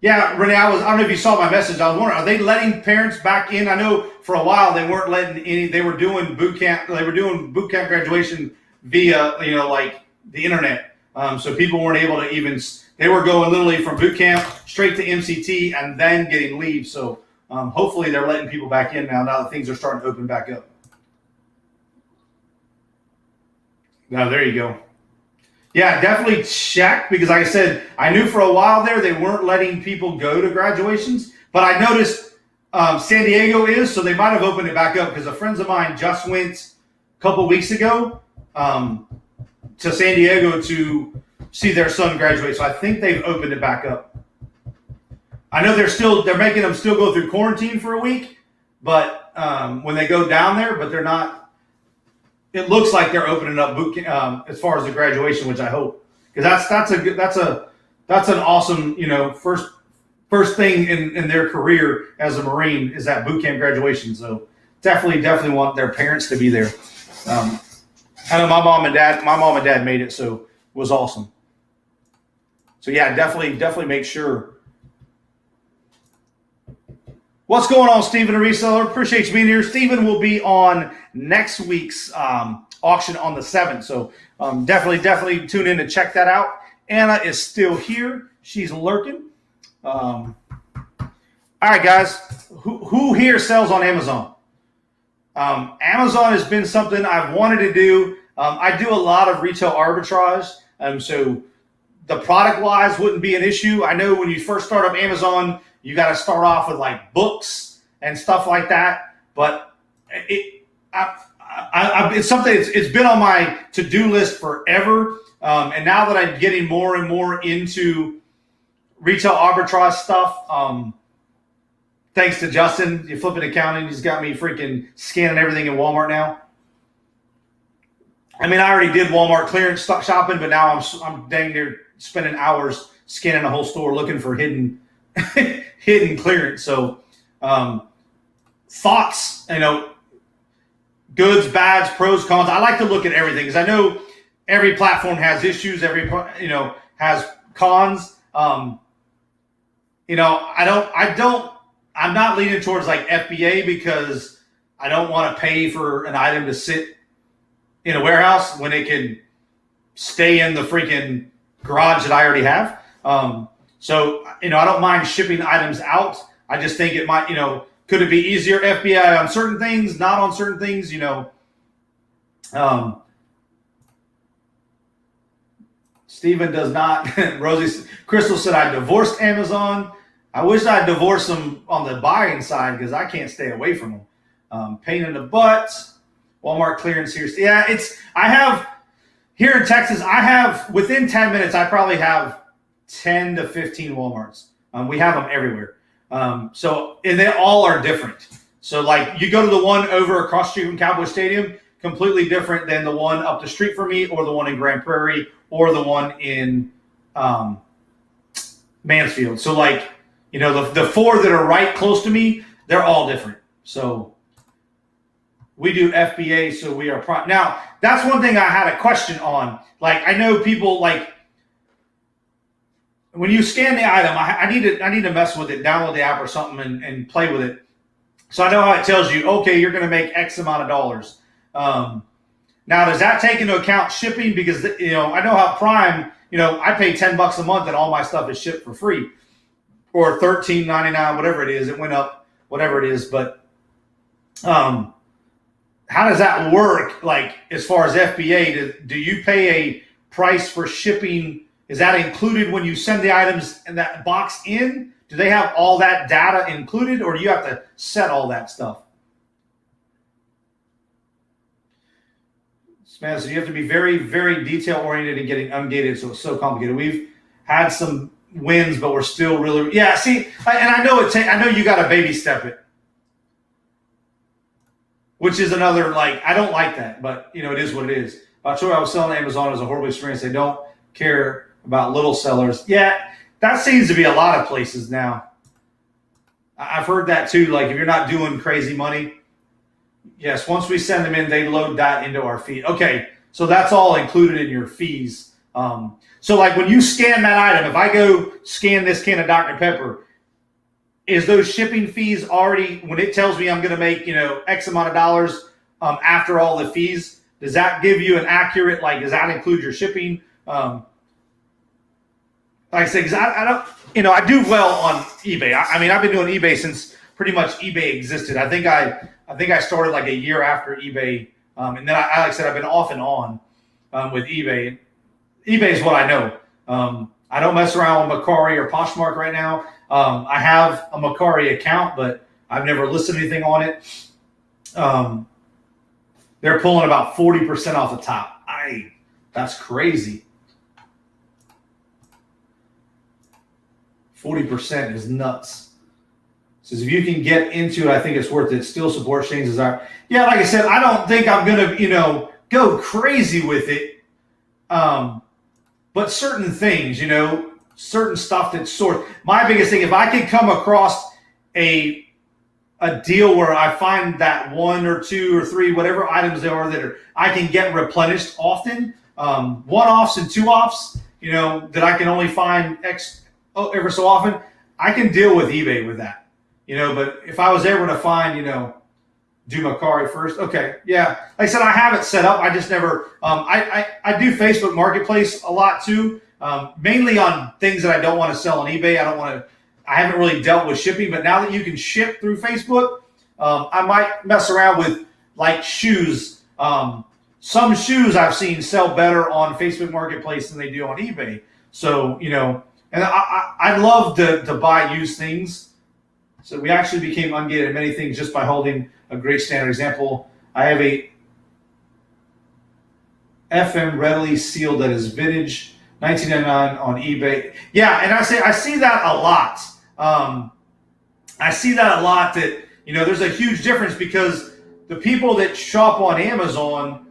yeah, Renee, I don't know if you saw my message. I was wondering, are they letting parents back in? I know for a while they weren't letting any. They were doing boot camp. They were doing boot camp graduation via, like the internet. So people weren't able to even. They were going literally from boot camp straight to MCT and then getting leave. So hopefully they're letting people back in now that things are starting to open back up. Now there you go. Yeah, definitely check because like I said, I knew for a while there they weren't letting people go to graduations, but I noticed San Diego is, so they might have opened it back up because a friend of mine just went a couple weeks ago to San Diego to see their son graduate. So I think they've opened it back up. I know they're making them still go through quarantine for a week, but when they go down there, but they're not. It looks like they're opening up boot camp as far as the graduation, which I hope, because that's an awesome first thing in their career as a Marine is that boot camp graduation. So definitely want their parents to be there. I know my mom and dad made it, so it was awesome. So yeah, definitely make sure. What's going on, Stephen, a reseller? Appreciate you being here. Stephen will be on next week's auction on the 7th. So definitely tune in to check that out. Anna is still here. She's lurking. All right, guys. Who here sells on Amazon? Amazon has been something I've wanted to do. I do a lot of retail arbitrage. So the product-wise wouldn't be an issue. I know when you first start up Amazon, you got to start off with like books and stuff like that. But it's something. It's been on my to-do list forever. And now that I'm getting more and more into retail arbitrage stuff, thanks to Justin, you flipping accounting, he's got me freaking scanning everything in Walmart now. I mean, I already did Walmart clearance shopping, but now I'm dang near spending hours scanning a whole store looking for hidden clearance. So thoughts, goods, bads, pros, cons. I like to look at everything because I know every platform has issues. Has cons. I'm not leaning towards like FBA because I don't want to pay for an item to sit in a warehouse when it can stay in the freaking garage that I already have. So, I don't mind shipping items out. I just think it might, could it be easier FBI on certain things, not on certain things, Stephen does not. Crystal said, I divorced Amazon. I wish I'd divorced them on the buying side because I can't stay away from them. Pain in the butt. Walmart clearance here. Yeah, I have, here in Texas, within 10 minutes, I probably have 10 to 15 Walmarts. We have them everywhere. And they all are different. So like you go to the one over across the street from Cowboy Stadium, completely different than the one up the street from me or the one in Grand Prairie or the one in Mansfield. So like, the four that are right close to me, they're all different. So we do FBA, so we are now that's one thing I had a question on. Like I know people like when you scan the item, I need to mess with it, download the app or something and play with it. So I know how it tells you, okay, you're going to make X amount of dollars. Now, does that take into account shipping? Because, I know how Prime, I pay $10 a month and all my stuff is shipped for free, or $13.99, whatever it is. It went up, whatever it is. But how does that work? Like, as far as FBA, do you pay a price for shipping? Is that included when you send the items in that box in? Do they have all that data included, or do you have to set all that stuff? Man, so you have to be very, very detail oriented in getting ungated, so it's so complicated. We've had some wins, but we're still really, yeah. See, and I know I know you got to baby step it, which is another, like, I don't like that, but it is what it is. I told you I was selling Amazon as a horrible experience. They don't care about little sellers. Yeah, that seems to be a lot of places now. I've heard that too. Like, if you're not doing crazy money. Yes, once we send them in, they load that into our feed. Okay, so that's all included in your fees. So like when you scan that item, if I go scan this can of Dr. Pepper, is those shipping fees already, when it tells me I'm going to make, X amount of dollars after all the fees, does that give you an accurate, like, does that include your shipping? Like I said, because I don't, I do well on eBay. I mean, I've been doing eBay since pretty much eBay existed. I think I started like a year after eBay, and then like I said, I've been off and on with eBay. eBay is what I know. I don't mess around with Mercari or Poshmark right now. I have a Mercari account, but I've never listed anything on it. They're pulling about 40% off the top. That's crazy. 40% is nuts. Says if you can get into it, I think it's worth it. Still support Shane's desire. Yeah, like I said, I don't think I'm gonna, go crazy with it. But certain things, certain stuff that's sourced. My biggest thing, if I can come across a deal where I find that 1 or 2 or 3, whatever items there are that I can get replenished often, one-offs and two-offs, that I can only find ever so often, I can deal with eBay with that. But if I was ever to find, do Mercari first, okay, yeah. Like I said, I have it set up. I just never, I do Facebook Marketplace a lot too, mainly on things that I don't want to sell on eBay. I haven't really dealt with shipping, but now that you can ship through Facebook, I might mess around with like shoes. Some shoes I've seen sell better on Facebook Marketplace than they do on eBay. So, and I love to buy used things. So we actually became ungated in many things just by holding a great standard. Example, I have a FM readily sealed that is vintage 1999 on eBay. Yeah, and I see that a lot. I see that a lot that, there's a huge difference because the people that shop on Amazon,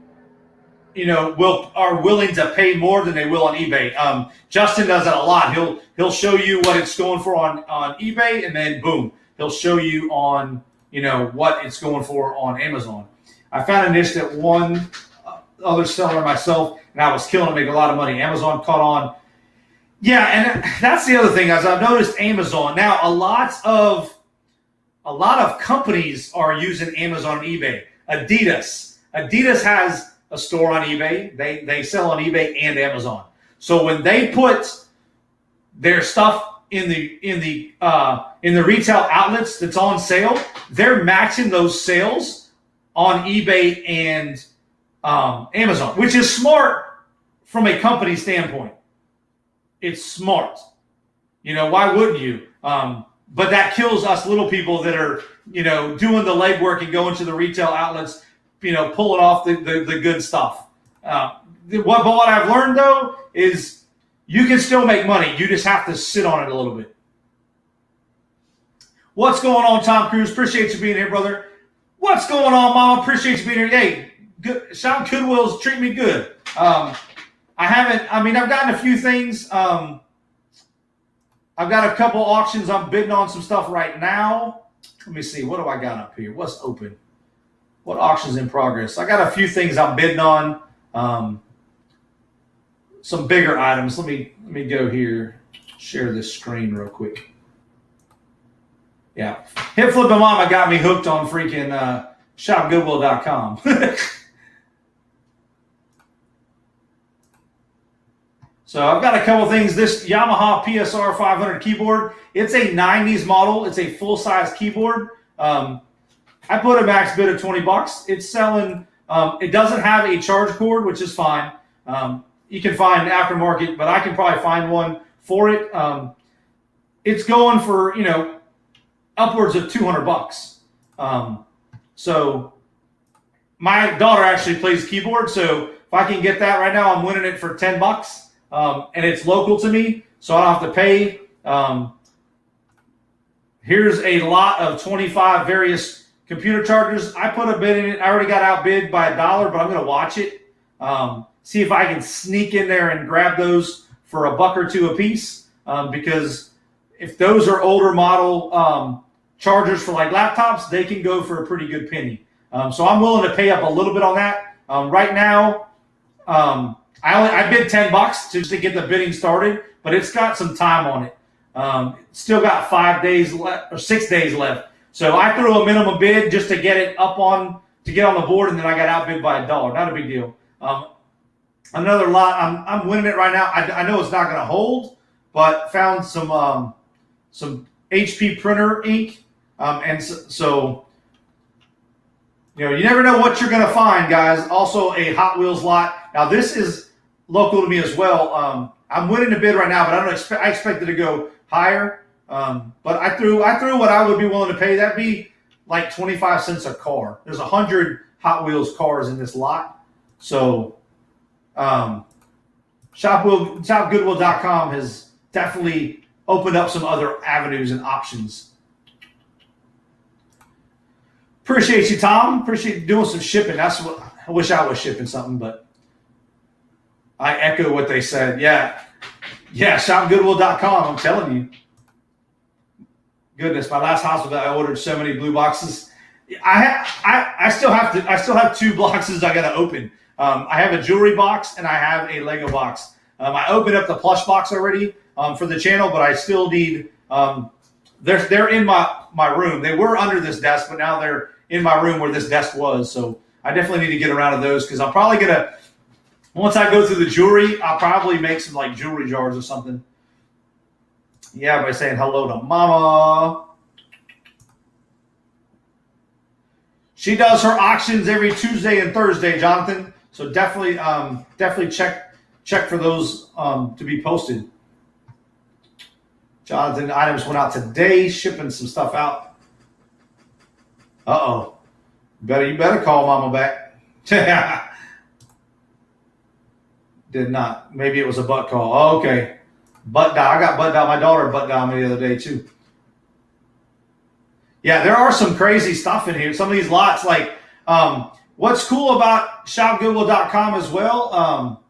are willing to pay more than they will on eBay. Justin does that a lot. He'll show you what it's going for on eBay, and then boom, he'll show you on what it's going for on Amazon. I found a niche that one other seller myself, and I was killing to make a lot of money. Amazon caught on. Yeah, and that's the other thing, as I've noticed Amazon now. A lot of companies are using Amazon and eBay. Adidas has a store on eBay. They sell on eBay and Amazon. So when they put their stuff in the retail outlets that's on sale, they're matching those sales on eBay and Amazon, which is smart from a company standpoint. It's smart. Why wouldn't you? But that kills us little people that are, doing the legwork and going to the retail outlets, pulling off the good stuff. What I've learned, though, is you can still make money. You just have to sit on it a little bit. What's going on, Tom Cruise? Appreciate you being here, brother. What's going on, Mama? Appreciate you being here. Hey, good. Sean Goodwill's treating me good. I've gotten a few things. I've got a couple auctions. I'm bidding on some stuff right now. Let me see. What do I got up here? What's open? What auctions in progress? I got a few things I'm bidding on. Some bigger items. Let me go here. Share this screen real quick. Yeah. Hip Flippin' Mama got me hooked on freaking shopgoodwill.com. So I've got a couple things. This Yamaha PSR 500 keyboard, it's a 90s model. It's a full-size keyboard. I put a max bid of $20. It's selling, it doesn't have a charge cord, which is fine. You can find aftermarket, but I can probably find one for it. It's going for, upwards of $200. So my daughter actually plays keyboard, so if I can get that right now, I'm winning it for $10. And it's local to me, so I don't have to pay. Here's a lot of 25 various computer chargers. I put a bid in it. I already got outbid by $1, but I'm going to watch it. See if I can sneak in there and grab those for $1 or $2 a piece. Because if those are older model chargers for like laptops, they can go for a pretty good penny. So I'm willing to pay up a little bit on that. Right now, I bid $10 just to get the bidding started, but it's got some time on it. Still got 5 days left or 6 days left. So I threw a minimum bid just to get it to get on the board, and then I got outbid by $1. Not a big deal. Another lot, I'm winning it right now. I know it's not going to hold, but found some HP printer ink, and so you never know what you're going to find, guys. Also a Hot Wheels lot. Now this is local to me as well. I'm winning the bid right now, but I expect it to go higher. But I threw what I would be willing to pay. That'd be like 25 cents a car. There's 100 Hot Wheels cars in this lot. So shopgoodwill.com has definitely opened up some other avenues and options. Appreciate you, Tom. Appreciate you doing some shipping. That's what I wish I was shipping something, but I echo what they said. Yeah, shopgoodwill.com. I'm telling you. Goodness, my last hospital, I ordered so many blue boxes. I still have 2 boxes I got to open. I have a jewelry box and I have a Lego box. I opened up the plush box already for the channel, but I still need. They're in my room. They were under this desk, but now they're in my room where this desk was. So I definitely need to get around to those because I'm probably gonna. Once I go through the jewelry, I'll probably make some like jewelry jars or something. Yeah, by saying hello to Mama. She does her auctions every Tuesday and Thursday, Jonathan. So definitely check for those to be posted. Jonathan, items went out today, shipping some stuff out. Uh-oh. You better call Mama back. Did not. Maybe it was a butt call. Oh, okay. Butt dial. I got butt dial. My daughter butt dialed me the other day too. Yeah, there are some crazy stuff in here. Some of these lots, like what's cool about shopgoodwill.com as well,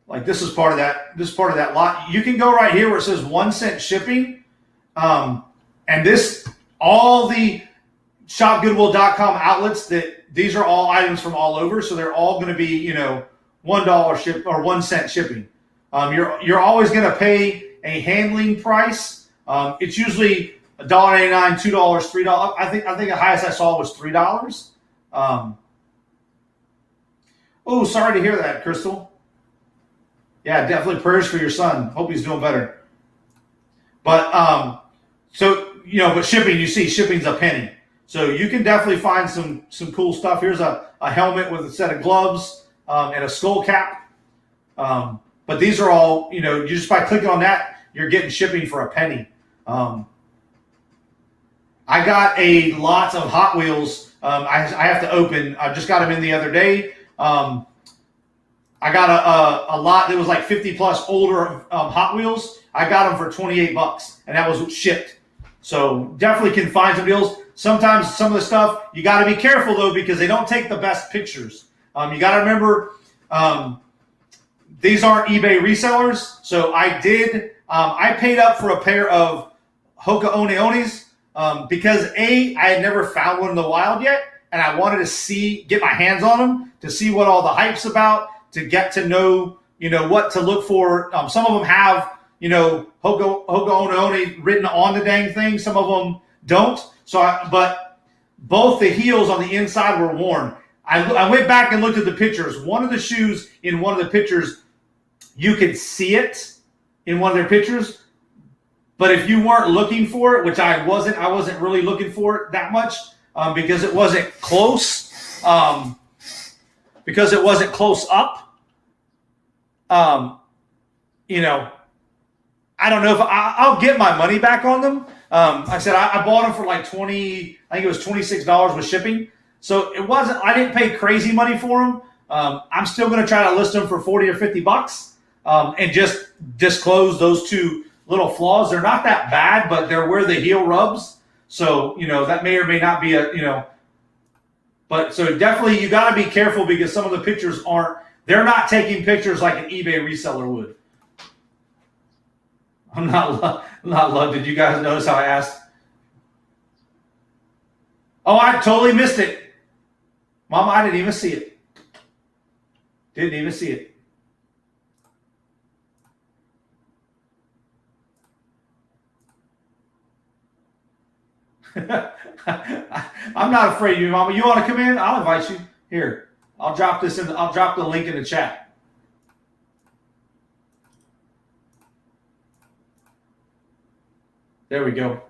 like this is part of that lot. You can go right here where it says 1 cent shipping. And all the shopgoodwill.com outlets these are all items from all over. So they're all going to be, $1 ship or 1 cent shipping. You're always going to pay a handling price. It's usually $1.89, $2, $3. I think the highest I saw was $3. Oh, sorry to hear that, Crystal. Yeah, definitely prayers for your son. Hope he's doing better. But but shipping, you see, shipping's a penny. So you can definitely find some cool stuff. Here's a helmet with a set of gloves and a skull cap. But these are all, you just by clicking on that, you're getting shipping for a penny. I got a lot of Hot Wheels. I have to open. I just got them in the other day. I got a lot that was like 50 plus older Hot Wheels. I got them for $28, and that was shipped. So definitely can find some deals. Sometimes some of the stuff you got to be careful though because they don't take the best pictures. You got to remember these aren't eBay resellers. So I paid up for a pair of Hoka One Onis because I had never found one in the wild yet, and I wanted to get my hands on them to see what all the hype's about, to get to know, what to look for. Some of them have Hogo One written on the dang thing. Some of them don't. But both the heels on the inside were worn. I went back and looked at the pictures. One of the shoes in one of the pictures, you could see it in one of their pictures. But if you weren't looking for it, which I wasn't really looking for it that much because it wasn't close. Because it wasn't close up. I don't know if I'll get my money back on them. I said I bought them for like I think it was $26 with shipping. So I didn't pay crazy money for them. I'm still going to try to list them for 40 or 50 bucks and just disclose those two little flaws. They're not that bad, but they're where the heel rubs. So, that may or may not be but so definitely you got to be careful because some of the pictures they're not taking pictures like an eBay reseller would. I'm not loved. Did you guys notice how I asked? Oh, I totally missed it. Mama, I didn't even see it. Didn't even see it. I'm not afraid of you, Mama. You want to come in? I'll invite you. Here, I'll drop the link in the chat. There we go.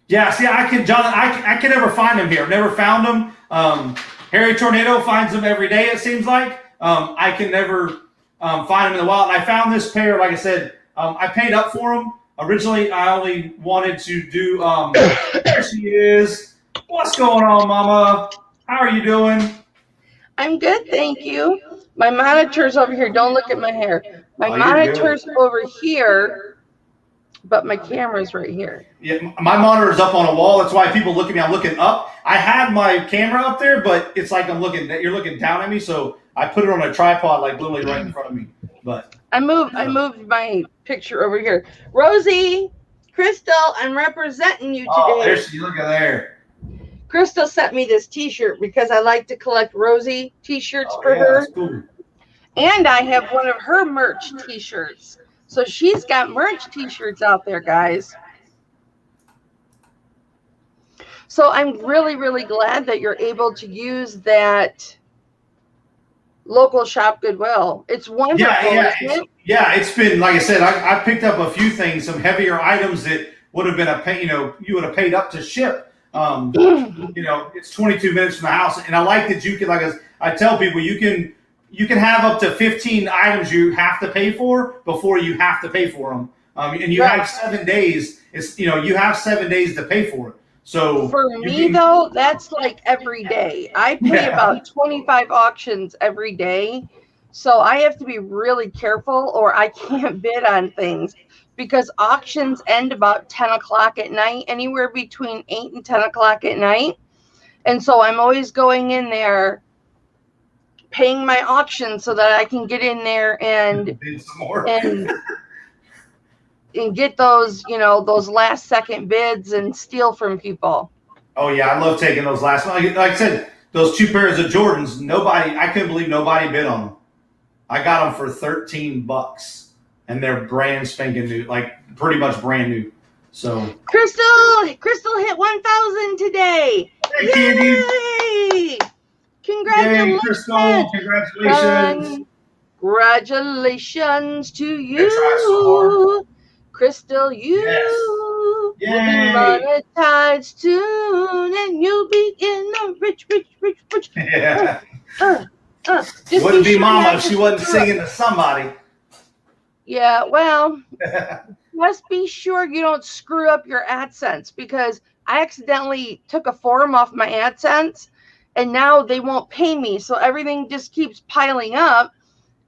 Yeah, see, I can never find them here. I've never found them. Harry Tornado finds them every day, it seems like. I can never find them in the wild. And I found this pair, like I said, I paid up for them. Originally, I only wanted to do, there she is. What's going on, Mama? How are you doing? I'm good, thank you. My monitor's over here. Don't look at my hair. My monitor's over here, but my camera's right here. Yeah, my monitor is up on a wall. That's why people look at me. I'm looking up. I had my camera up there, but it's like you're looking down at me. So I put it on a tripod, like literally right in front of me. But I moved my picture over here. Rosie, Crystal, I'm representing you today. Oh, there she is. Look at there. Crystal sent me this T-shirt because I like to collect Rosie T-shirts for her. That's cool. And I have one of her merch T-shirts. So she's got merch T-shirts out there, guys. So I'm really, really glad that you're able to use that local shop Goodwill. It's wonderful. Yeah, it's been, like I said, I picked up a few things, some heavier items that would have been you would have paid up to ship. It's 22 minutes from the house, and I like that you can, like I tell people, you can have up to 15 items you have to pay for before you have to pay for them, and you have 7 days. You have 7 days to pay for it. So for me, though, that's like every day. I pay about 25 auctions every day, so I have to be really careful, or I can't bid on things. Because auctions end about 10 o'clock at night, anywhere between 8 and 10 o'clock at night. And so I'm always going in there, paying my auction so that I can get in there and get those, those last second bids and steal from people. Oh yeah, I love taking those last ones. Like I said, those two pairs of Jordans, I couldn't believe nobody bid on them. I got them for $13. And they're brand spanking new, like pretty much brand new. So Crystal hit 1,000 today. Yay! Congratulations! Yay, Crystal! Congratulations! Congratulations to you, Crystal. You will be monetized soon, and you'll be getting rich. Yeah. Wouldn't be Mama if she wasn't singing to somebody. Yeah, well, just be sure you don't screw up your AdSense, because I accidentally took a form off my AdSense and now they won't pay me. So everything just keeps piling up.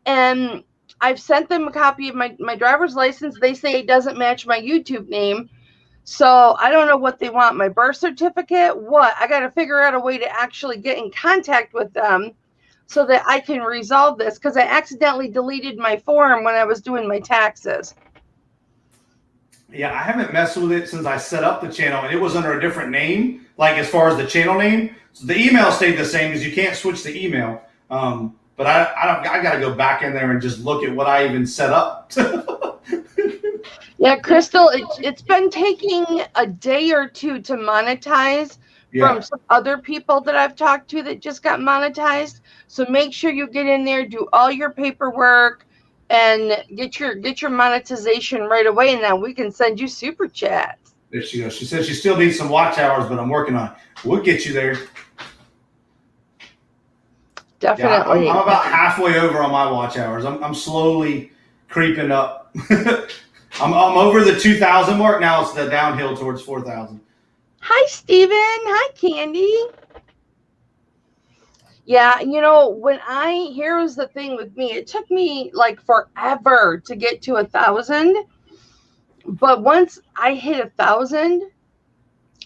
And I've sent them a copy of my driver's license. They say it doesn't match my YouTube name. So I don't know what they want. My birth certificate? What? I got to figure out a way to actually get in contact with them so that I can resolve this, because I accidentally deleted my form when I was doing my taxes. Yeah, I haven't messed with it since I set up the channel, and it was under a different name, like as far as the channel name. So the email stayed the same because you can't switch the email. But I got to go back in there and just look at what I even set up. Yeah, Crystal, it's been taking a day or two to monetize from some other people that I've talked to that just got monetized. So make sure you get in there, do all your paperwork, and get your monetization right away, and then we can send you super chats. There she goes. She says she still needs some watch hours, but I'm working on it. We'll get you there. Definitely. Yeah, I'm about halfway over on my watch hours. I'm slowly creeping up. I'm over the 2,000 mark. Now it's the downhill towards 4,000. Hi, Steven. Hi, Candy. Yeah, here's the thing with me. It took me like forever to get to 1,000. But once I hit 1,000,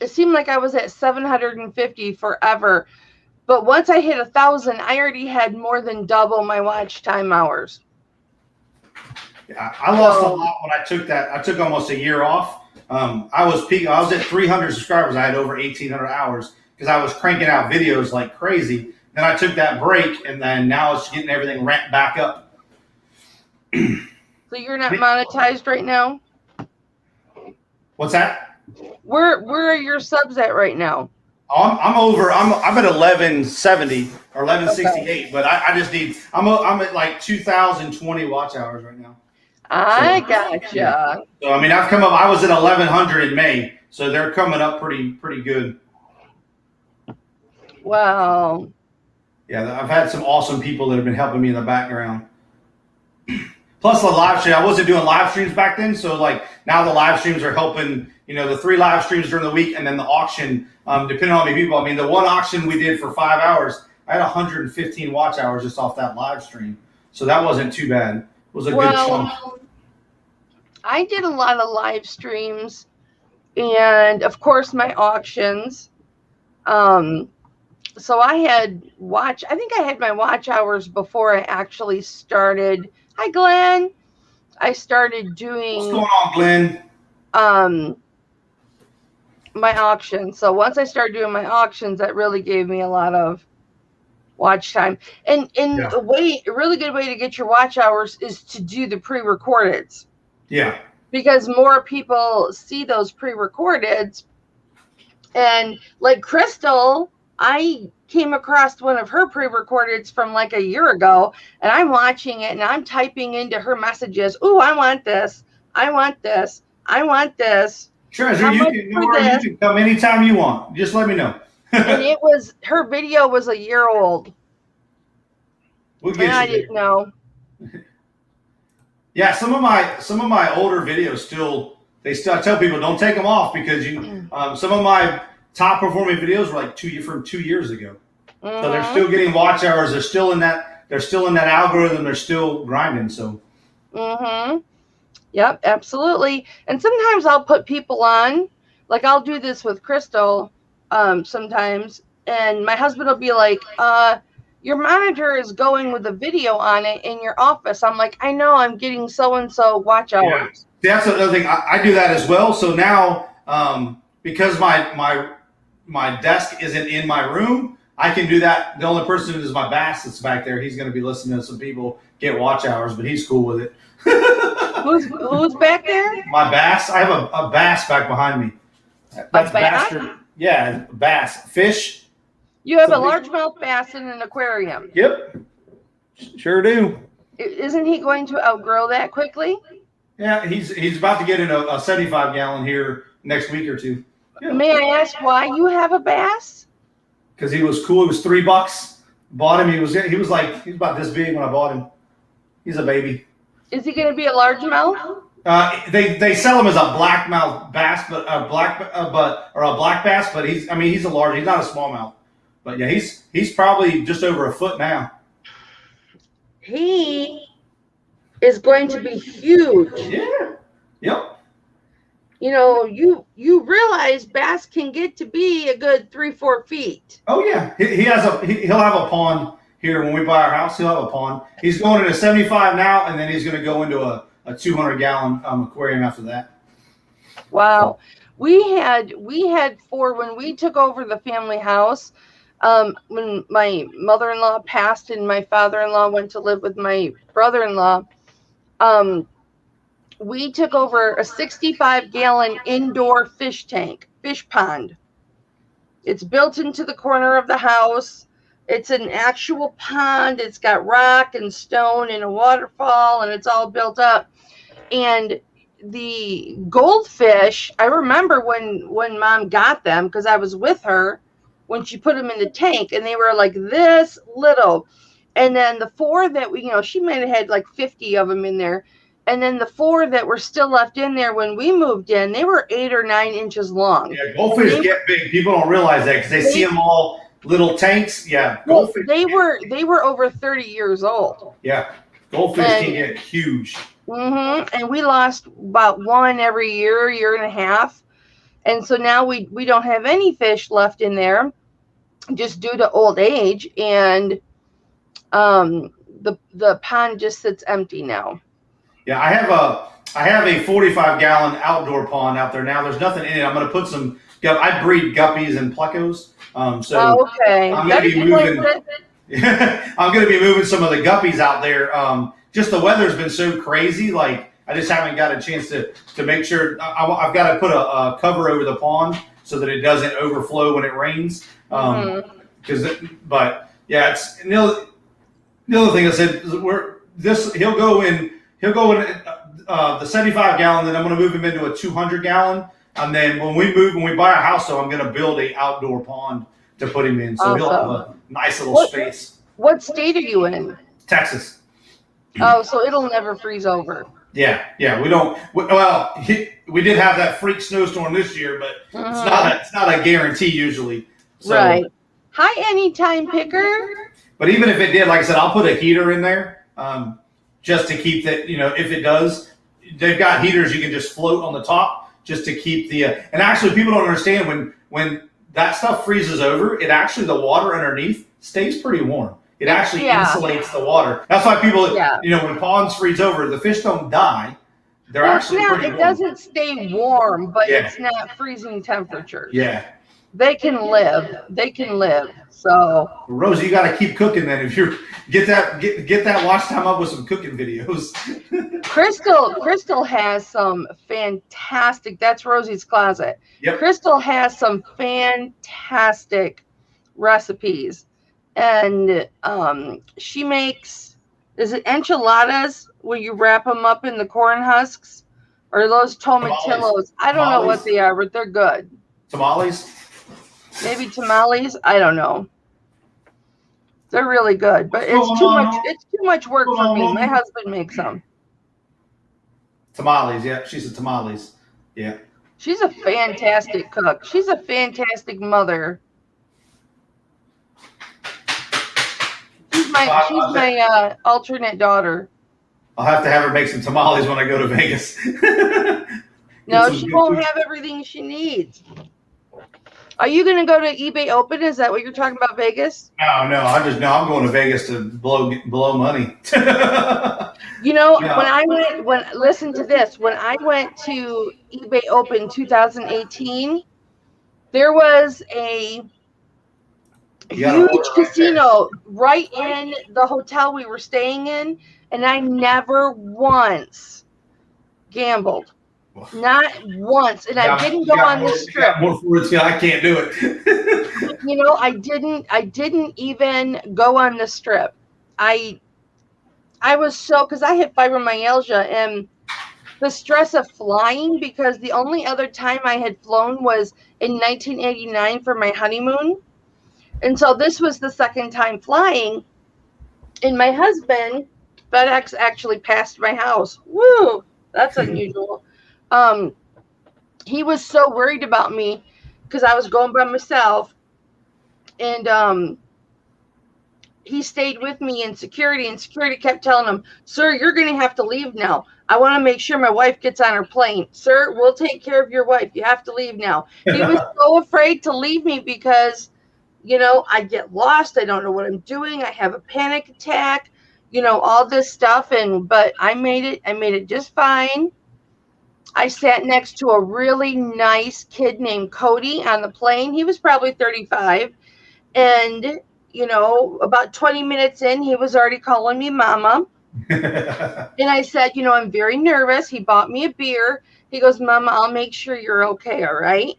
it seemed like I was at 750 forever. But once I hit 1,000, I already had more than double my watch time hours. Yeah, I lost a lot when I took that. I took almost a year off. I was at 300 subscribers. I had over 1,800 hours because I was cranking out videos like crazy. Then I took that break, and then now it's getting everything ramped back up. So you're not monetized right now? What's that? Where are your subs at right now? I'm over. I'm at 1170 or 1168, okay. But I just need. I'm at like 2,020 watch hours right now. I gotcha. Yeah. So I mean, I've come up. I was at 1,100 in May, so they're coming up pretty good. Wow. Yeah, I've had some awesome people that have been helping me in the background. Plus the live stream. I wasn't doing live streams back then, so like now the live streams are helping. The 3 live streams during the week, and then the auction. Depending on how many people. I mean, the one auction we did for 5 hours, I had 115 watch hours just off that live stream. So that wasn't too bad. It was a good chunk. I did a lot of live streams, and of course my auctions. So I had I think I had my watch hours before I actually started. Hi, Glenn. I started doing. What's going on, Glenn? My auctions. So once I started doing my auctions, that really gave me a lot of watch time. And a really good way to get your watch hours is to do the pre-recordeds. Yeah. Because more people see those pre-recordeds. And like Crystal, I came across one of her pre-recordeds from like a year ago, and I'm watching it and I'm typing into her messages, "Ooh, I want this. I want this. I want this." Treasure, you can come anytime you want. Just let me know. And her video was a year old. We'll get I didn't know. Yeah, some of my older videos still I tell people don't take them off because some of my top performing videos were like from 2 years ago. Mm-hmm. So they're still getting watch hours. They're still in that algorithm. They're still grinding. So. Mm-hmm. Yep, absolutely. And sometimes I'll put people on, like I'll do this with Crystal sometimes, and my husband will be like, your monitor is going with a video on it in your office. I'm like, I know, I'm getting so-and-so watch hours. Yeah. That's another thing. I do that as well. So now, because my desk isn't in my room, I can do that. The only person is my bass that's back there. He's going to be listening to some people get watch hours, but he's cool with it. Who's back there? My bass. I have a bass back behind me. That's a bass? Yeah, bass. Fish. You have a largemouth bass in an aquarium. Yep. Sure do. Isn't he going to outgrow that quickly? Yeah, he's about to get in a 75-gallon here next week or two. Yeah. May I ask why you have a bass? Because he was cool. It was $3. Bought him. He was about this big when I bought him. He's a baby. Is he going to be a largemouth? They sell him as a blackmouth bass, but a black bass. But he's a large. He's not a smallmouth. But yeah, he's probably just over a foot now. He is going to be huge. Yeah. Yep. You realize bass can get to be a good 3-4 feet. Oh yeah, he'll have a pond here when we buy our house. He'll have a pond. He's going into 75 now, and then he's going to go into a 200-gallon aquarium after that. Wow, we had 4 when we took over the family house. When my mother-in-law passed and my father-in-law went to live with my brother-in-law, we took over a 65-gallon indoor fish pond. It's built into the corner of the house. It's an actual pond. It's got rock and stone and a waterfall, and it's all built up. And the goldfish, I remember when Mom got them, because I was with her when she put them in the tank, and they were like this little. And then the 4 that she might have had like 50 of them in there. And then the 4 that were still left in there when we moved in, they were 8 or 9 inches long. Yeah, goldfish get big. People don't realize that because they see them all little tanks. Yeah, goldfish. They were over 30 years old. Yeah, goldfish can get huge. And we lost about 1 every year and a half. And so now we don't have any fish left in there, just due to old age. And the pond just sits empty now. Yeah, I have a 45-gallon outdoor pond out there now. There's nothing in it. I'm going to put some. I breed guppies and plecos. Okay. I'm going to be moving. I'm going to be moving some of the guppies out there. Just the weather's been so crazy. Like I just haven't got a chance to make sure. I've got to put a cover over the pond so that it doesn't overflow when it rains. But yeah, it's the other thing I said. He'll go in the 75-gallon. Then I'm going to move him into a 200-gallon. And then when we buy a house, though, I'm going to build a outdoor pond to put him in. So he'll have a nice little space. What state are you in? Texas. Oh, so it'll never freeze over. Yeah. We don't. We did have that freak snowstorm this year, but it's not a guarantee usually. So, right. Hi, Anytime Picker. But even if it did, like I said, I'll put a heater in there just to keep that. If it does, they've got heaters you can just float on the top just to keep the. And actually, people don't understand when that stuff freezes over, it actually the water underneath stays pretty warm. It actually insulates the water. That's why people, when ponds freeze over, the fish don't die. They're actually pretty warm. It doesn't stay warm, but it's not freezing temperatures. Yeah. They can live. So Rosie, you got to keep cooking then. If you get that watch time up with some cooking videos. Crystal has some fantastic. That's Rosie's Closet. Yep. Crystal has some fantastic recipes. And she makes, is it enchiladas where you wrap them up in the corn husks? Or those tomatillos? I don't know what they are, but they're good. Tamales? Maybe tamales? I don't know. They're really good, but it's too much work for me. My husband makes them. Tamales, yeah. She's a tamales. Yeah. She's a fantastic cook. She's a fantastic mother. She's my alternate daughter. I'll have to have her make some tamales when I go to Vegas. No, she won't have everything she needs. Are you going to go to eBay Open? Is that what you're talking about, Vegas? No. I'm going to Vegas to blow money. Listen to this. When I went to eBay Open 2018, there was a huge casino right in the hotel we were staying in, and I never once gambled. Not once, and I didn't go on the strip. I can't do it. I didn't even go on the strip. I was because I had fibromyalgia and the stress of flying, because the only other time I had flown was in 1989 for my honeymoon. And so this was the second time flying, and my husband, FedEx actually passed my house. Woo, that's unusual. He was so worried about me because I was going by myself, and he stayed with me in security, and security kept telling him, "Sir, you're going to have to leave now. I want to make sure my wife gets on her plane. Sir, we'll take care of your wife. You have to leave now." He was so afraid to leave me because, I get lost. I don't know what I'm doing. I have a panic attack, all this stuff. But I made it just fine. I sat next to a really nice kid named Cody on the plane. He was probably 35. And, about 20 minutes in, he was already calling me mama. And I said, I'm very nervous. He bought me a beer. He goes, Mama, I'll make sure you're okay. All right.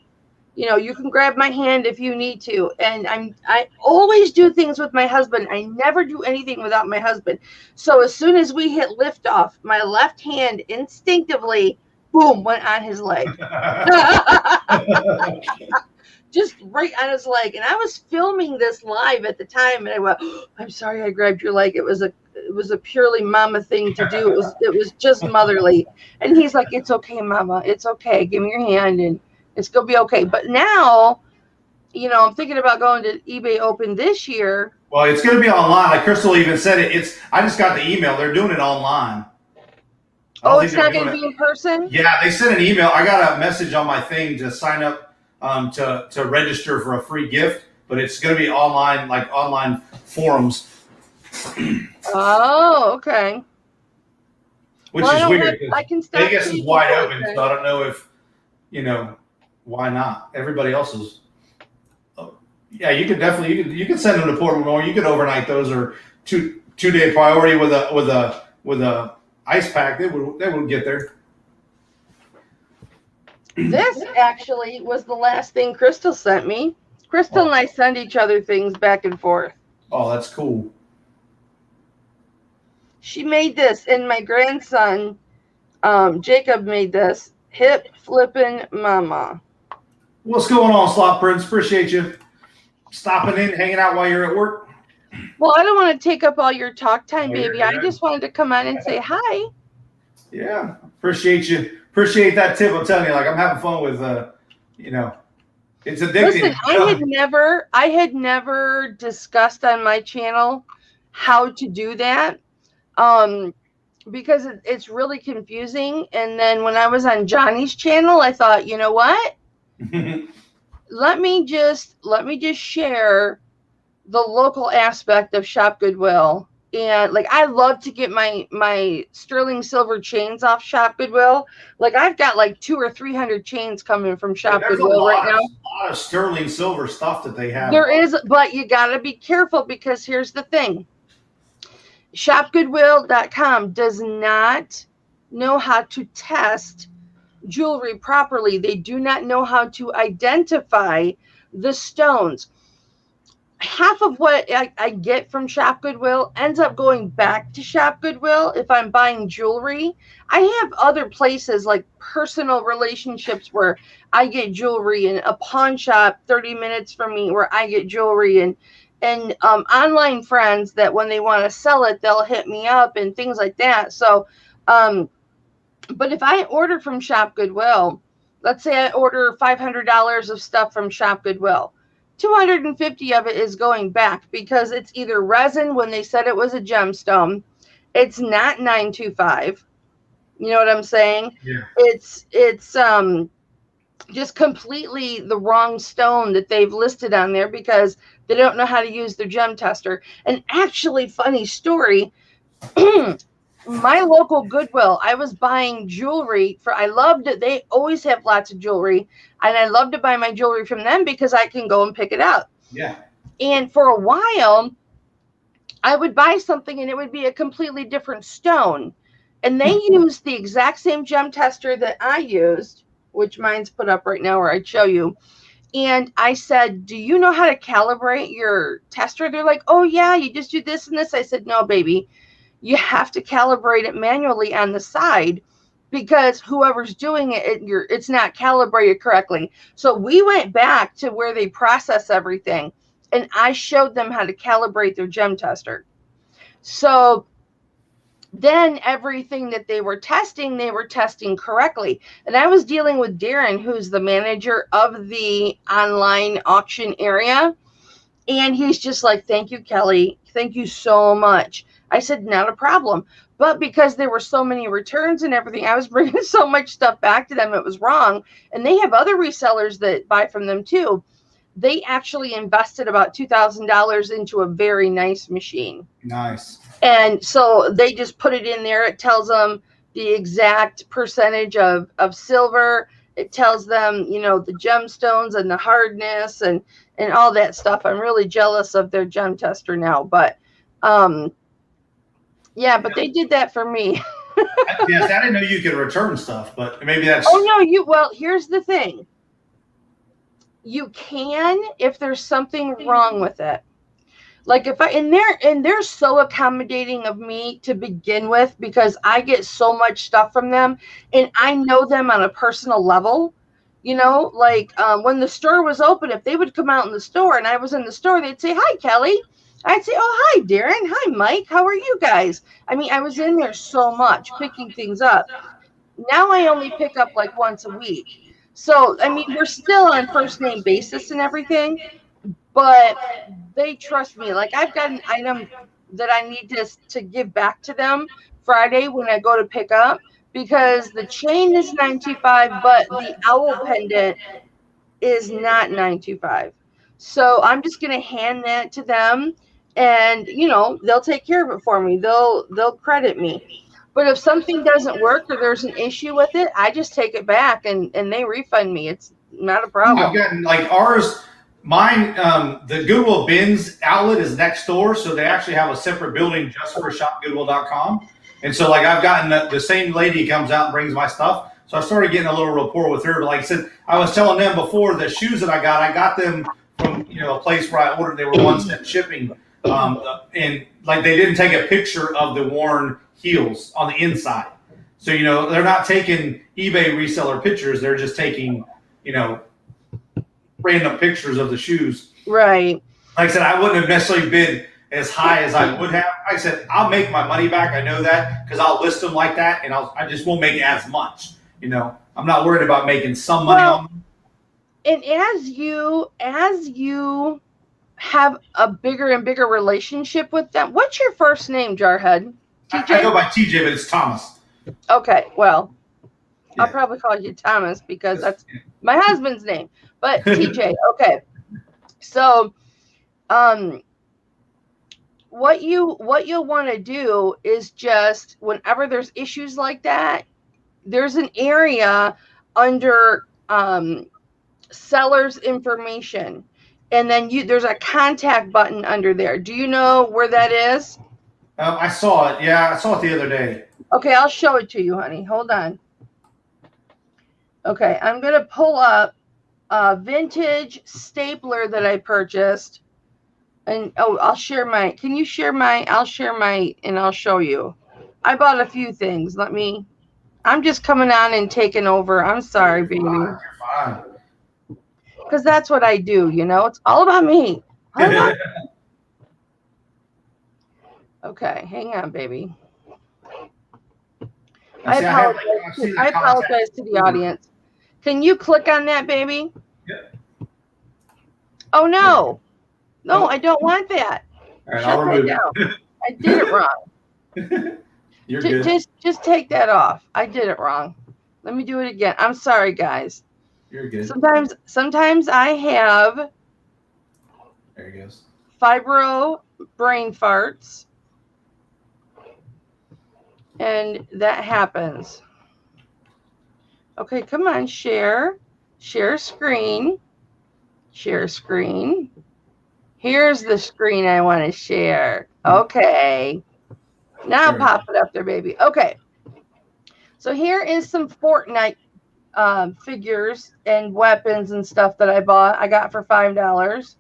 You can grab my hand if you need to. And I always do things with my husband. I never do anything without my husband. So as soon as we hit liftoff, my left hand instinctively, boom, went on his leg. Just right on his leg. And I was filming this live at the time, and I went, oh, I'm sorry I grabbed your leg. It was a purely mama thing to do. It was just motherly. And he's like, it's okay, Mama. It's okay. Give me your hand and it's going to be okay. But now, I'm thinking about going to eBay Open this year. Well, it's going to be online. Like Crystal even said it. I just got the email. They're doing it online. Oh, it's not going to be in person? Yeah, they sent an email. I got a message on my thing to sign up to register for a free gift, but it's going to be online, like online forums. Oh, okay. Which is weird. I can Vegas is wide open, so I don't know if, why not? Everybody else is. Yeah, you could definitely you could send them to Portland, or you could overnight those, or two-day priority with a ice pack. They would get there. This actually was the last thing Crystal sent me. Crystal and I send each other things back and forth. Oh, that's cool. She made this, and my grandson, Jacob, made this. Hip flipping mama. What's going on, Slot Prince? Appreciate you stopping in, hanging out while you're at work. Well, I don't want to take up all your talk time, baby. I just wanted to come on and say hi. Yeah, appreciate you. Appreciate that tip. I'm telling you, like, I'm having fun with, it's addicting. Listen, I had never discussed on my channel how to do that, because it's really confusing. And then when I was on Johnny's channel, I thought, you know what? Let me just share the local aspect of Shop Goodwill. And like, I love to get my sterling silver chains off Shop Goodwill. Like, I've got like 200 or 300 chains coming from Shop Goodwill right now. A lot of sterling silver stuff that they have. There is, but you got to be careful, because here's the thing. ShopGoodwill.com does not know how to test jewelry properly. They do not know how to identify the stones. Half of what I get from Shop Goodwill ends up going back to Shop Goodwill if I'm buying jewelry. I have other places, like personal relationships, where I get jewelry, and a pawn shop 30 minutes from me where I get jewelry, and online friends that when they want to sell it, they'll hit me up and things like that. So, but if I order from Shop Goodwill, let's say I order $500 of stuff from Shop Goodwill, 250 of it is going back, because it's either resin when they said it was a gemstone. It's not 925. You know what I'm saying? Yeah. It's just completely the wrong stone that they've listed on there, because they don't know how to use their gem tester. And actually, funny story, my local Goodwill, I was buying jewelry I loved it. They always have lots of jewelry, and I love to buy my jewelry from them because I can go and pick it up. Yeah. And for a while, I would buy something and it would be a completely different stone. And they used the exact same gem tester that I used, which mine's put up right now where I'd show you. And I said, do you know how to calibrate your tester? They're like, oh yeah, you just do this and this. I said, no, baby. You have to calibrate it manually on the side, because whoever's doing it, it's not calibrated correctly. So we went back to where they process everything, and I showed them how to calibrate their gem tester. So then everything that they were testing correctly. And I was dealing with Darren, who's the manager of the online auction area. And he's just like, thank you, Kelly. Thank you so much. I said, not a problem. But because there were so many returns and everything, I was bringing so much stuff back to them, it was wrong. And they have other resellers that buy from them too. They actually invested about $2,000 into a very nice machine. Nice. And so they just put it in there. It tells them the exact percentage of silver. It tells them, the gemstones and the hardness. And and all that stuff. I'm really jealous of their gem tester now, but yeah, but they did that for me. Yes, I didn't know you could return stuff, but maybe that's. Oh no, well, here's the thing. You can if there's something wrong with it. Like if and they're so accommodating of me to begin with, because I get so much stuff from them and I know them on a personal level. Like when the store was open, if they would come out in the store and I was in the store, they'd say, "Hi, Kelly." I'd say, "Oh, hi, Darren. Hi, Mike. How are you guys?" I mean, I was in there so much picking things up. Now I only pick up like once a week. So, I mean, we're still on first name basis and everything, but they trust me. Like I've got an item that I need to give back to them Friday when I go to pick up, because the chain is $9.25, but the owl pendant is not $9.25. So I'm just gonna hand that to them, and they'll take care of it for me. They'll credit me. But if something doesn't work or there's an issue with it, I just take it back and they refund me. It's not a problem. I've gotten like mine, the Goodwill Bins outlet is next door, so they actually have a separate building just for shopgoodwill.com. And so like I've gotten the same lady comes out and brings my stuff. So I started getting a little rapport with her. But like I said, I was telling them before, the shoes that I got them from a place where I ordered. They were one-step shipping, and like they didn't take a picture of the worn heels on the inside. So they're not taking eBay reseller pictures. They're just taking random pictures of the shoes. Right. Like I said, I wouldn't have necessarily bid as high as I would have. Like I said, I'll make my money back. I know that because I'll list them like that, and I just won't make as much. I'm not worried about making some money on them. And as you have a bigger and bigger relationship with them, what's your first name, Jarhead? TJ? I go by TJ, but it's Thomas. Okay, well, yeah. I'll probably call you Thomas because that's my husband's name. But TJ, okay. So, what you'll want to do is just whenever there's issues like that, there's an area under seller's information, and then there's a contact button under there. Do you know where that is? I saw it. Yeah, I saw it the other day. Okay, I'll show it to you, honey. Hold on. Okay, I'm going to pull up a vintage stapler that I purchased. And, I'll share my, can you share my, I'll share my, and I'll show you. I bought a few things. I'm just coming on and taking over. I'm sorry, baby. You're fine. Because that's what I do, It's all about me. Okay, hang on, baby. I apologize to the audience. Can you click on that, baby? Yep. Oh, no. No, I don't want that. All right, I'll remove it. I did it wrong. You're good. Just take that off. I did it wrong. Let me do it again. I'm sorry, guys. You're good. Sometimes I have there he goes. Fibro brain farts. And that happens. Okay, come on, share screen. Share screen. Here's the screen I want to share. Okay. Now pop it up there, baby. Okay. So here is some Fortnite figures and weapons and stuff that I bought. I got for $5.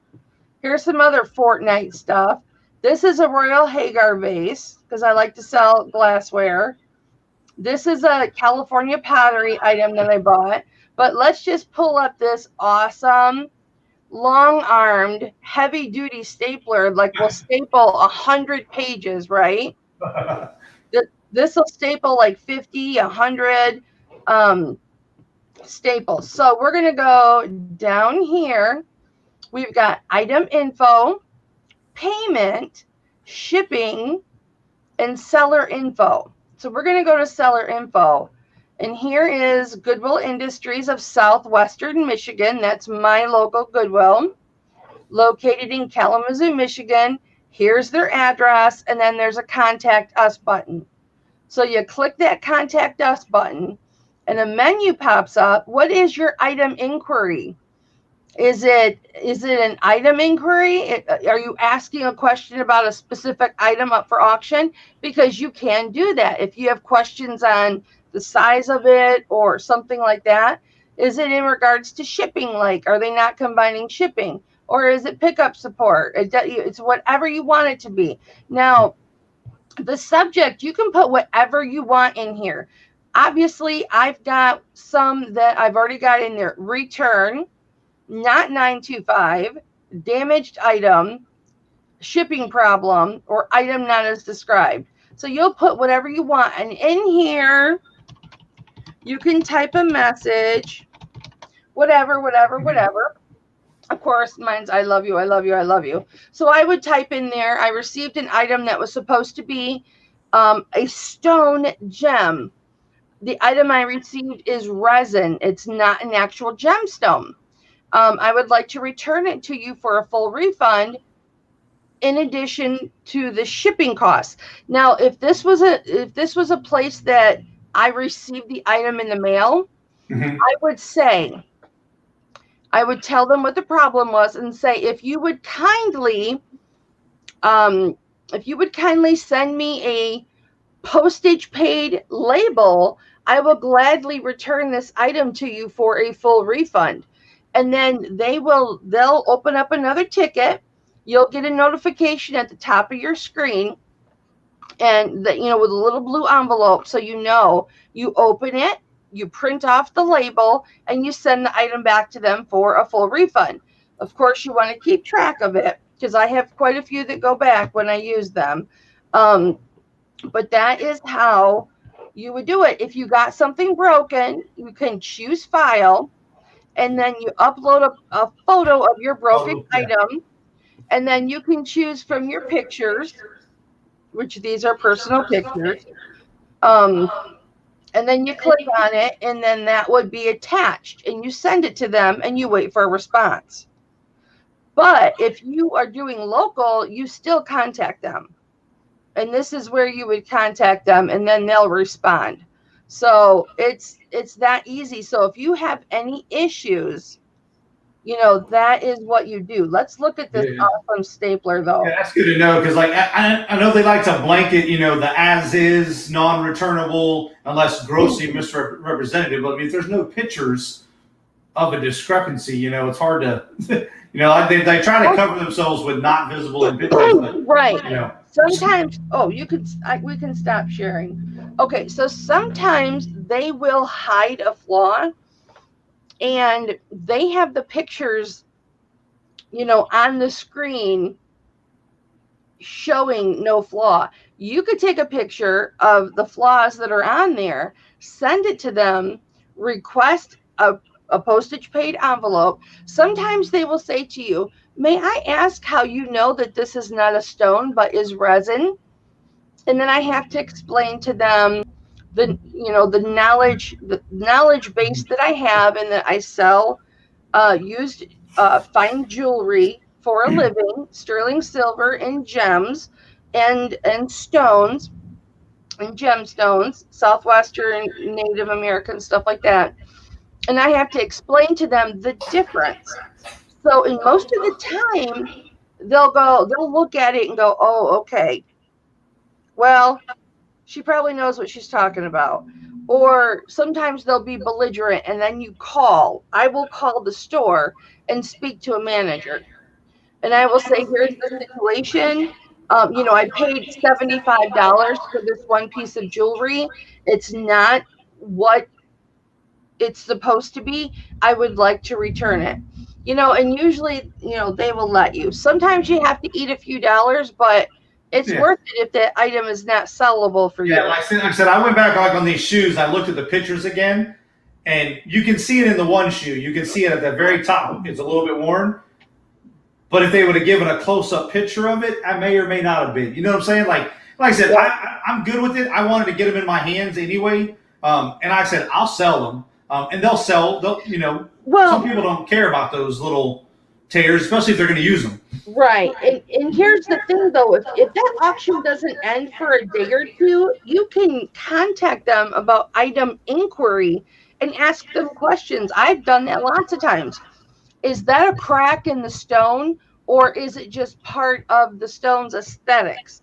Here's some other Fortnite stuff. This is a Royal Hagar vase because I like to sell glassware. This is a California pottery item that I bought. But let's just pull up this awesome long-armed, heavy-duty stapler. Like we'll staple 100 pages, right? This will staple like 50, 100 staples. So we're going to go down here. We've got item info, payment, shipping, and seller info. So we're going to go to seller info. And here is Goodwill Industries of Southwestern Michigan. That's my local Goodwill, located in Kalamazoo, Michigan. Here's their address, and then there's a contact us button. So you click that contact us button, and a menu pops up. What is your item inquiry? Is it an item inquiry? Are you asking a question about a specific item up for auction? Because you can do that if you have questions on the size of it or something like that. Is it in regards to shipping? Like, are they not combining shipping? Or is it pickup support? It's whatever you want it to be. Now, the subject, you can put whatever you want in here. Obviously, I've got some that I've already got in there. Return, not 925, damaged item, shipping problem, or item not as described. So you'll put whatever you want. And in here, you can type a message, whatever. Of course, mine's I love you, I love you, I love you. So I would type in there, I received an item that was supposed to be a stone gem. The item I received is resin. It's not an actual gemstone. I would like to return it to you for a full refund in addition to the shipping costs. Now, if this was a place that I received the item in the mail, I would tell them what the problem was and say, if you would kindly send me a postage paid label, I will gladly return this item to you for a full refund. And then they'll open up another ticket. You'll get a notification at the top of your screen, and that, with a little blue envelope, so you open it, you print off the label, and you send the item back to them for a full refund. Of course, you want to keep track of it, because I have quite a few that go back when I use them. But that is how you would do it. If you got something broken, you can choose file, and then you upload a photo of your broken item, and then you can choose from your pictures, which these are personal pictures. And then you click on it, and then that would be attached, and you send it to them, and you wait for a response. But if you are doing local, you still contact them. And this is where you would contact them, and then they'll respond. So it's that easy. So if you have any issues, that is what you do. Let's look at this awesome stapler, though. Yeah, that's good to know, because I know they like to blanket, the as is, non-returnable, unless grossly misrepresented. But if there's no pictures of a discrepancy, it's hard to, they try to cover themselves with not visible in pictures. But, right. Sometimes, we can stop sharing. Okay, so sometimes they will hide a flaw, and they have the pictures, on the screen showing no flaw. You could take a picture of the flaws that are on there, send it to them, request a postage paid envelope. Sometimes they will say to you, may I ask how you know that this is not a stone but is resin? And then I have to explain to them the knowledge base that I have, and that I sell used fine jewelry for a living, sterling silver and gems and stones and gemstones, Southwestern Native American stuff like that. And I have to explain to them the difference. So in most of the time, they'll look at it and go, oh, okay, well, she probably knows what she's talking about. Or sometimes they'll be belligerent, and then I will call the store and speak to a manager. And I will say, here's the situation. I paid $75 for this one piece of jewelry. It's not what it's supposed to be. I would like to return it. And usually, they will let you. Sometimes you have to eat a few dollars, but it's worth it if the item is not sellable for you. Yeah, like I said, I went back on these shoes. I looked at the pictures again, and you can see it in the one shoe. You can see it at the very top. It's a little bit worn. But if they would have given a close-up picture of it, I may or may not have been. You know what I'm saying? Like I said, I'm good with it. I wanted to get them in my hands anyway. And I said, I'll sell them. And they'll sell. Some people don't care about those little tears, especially if they're going to use them. Right. And here's the thing, though. If that auction doesn't end for a day or two, you can contact them about item inquiry and ask them questions. I've done that lots of times. is that a crack in the stone, or is it just part of the stone's aesthetics?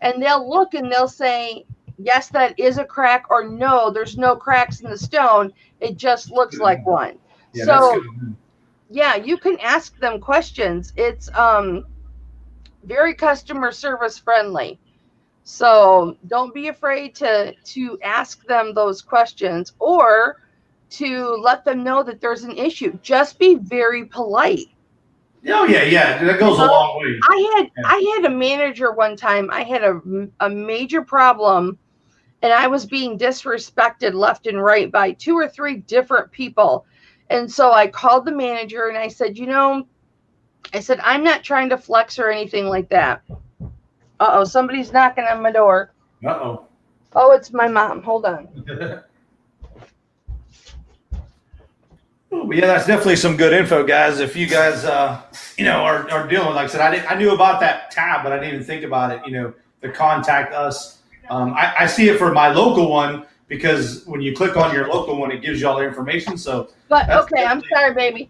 And they'll look and they'll say, yes, that is a crack, or no, there's no cracks in the stone. It just looks like one. Yeah, so that's good. yeah, you can ask them questions. It's very customer service friendly. So don't be afraid to ask them those questions, or to let them know that there's an issue. Just be very polite. Oh yeah, that goes a long way. I had a manager one time. I had a major problem, and I was being disrespected left and right by 2 or 3 different people. And so I called the manager and I said, I'm not trying to flex or anything like that. Uh-oh, somebody's knocking on my door. Uh-oh. Oh, it's my mom. Hold on. Well, yeah, that's definitely some good info, guys. If you guys, are dealing with, like I said, I knew about that tab, but I didn't even think about it, to contact us. I see it for my local one, because when you click on your local one, it gives you all the information. So, but okay, I'm sorry, baby.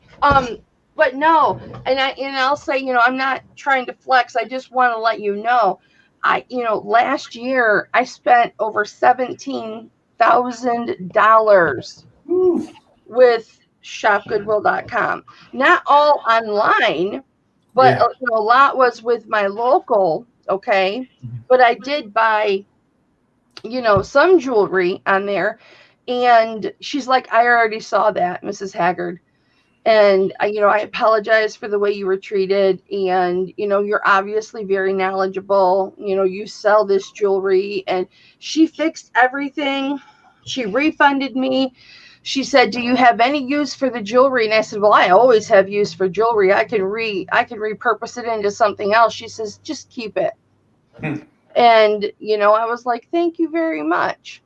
But no, and I'll say, I'm not trying to flex. I just want to let you know, last year I spent over $17,000 with shopgoodwill.com. Not all online, but a lot was with my local. Okay. But I did buy, some jewelry on there. And she's like, I already saw that, Mrs. Haggard. And, I apologize for the way you were treated. And, you're obviously very knowledgeable. You sell this jewelry. And she fixed everything. She refunded me. She said, do you have any use for the jewelry? And I said, well, I always have use for jewelry. I can repurpose it into something else. She says, just keep it. And, I was like, thank you very much.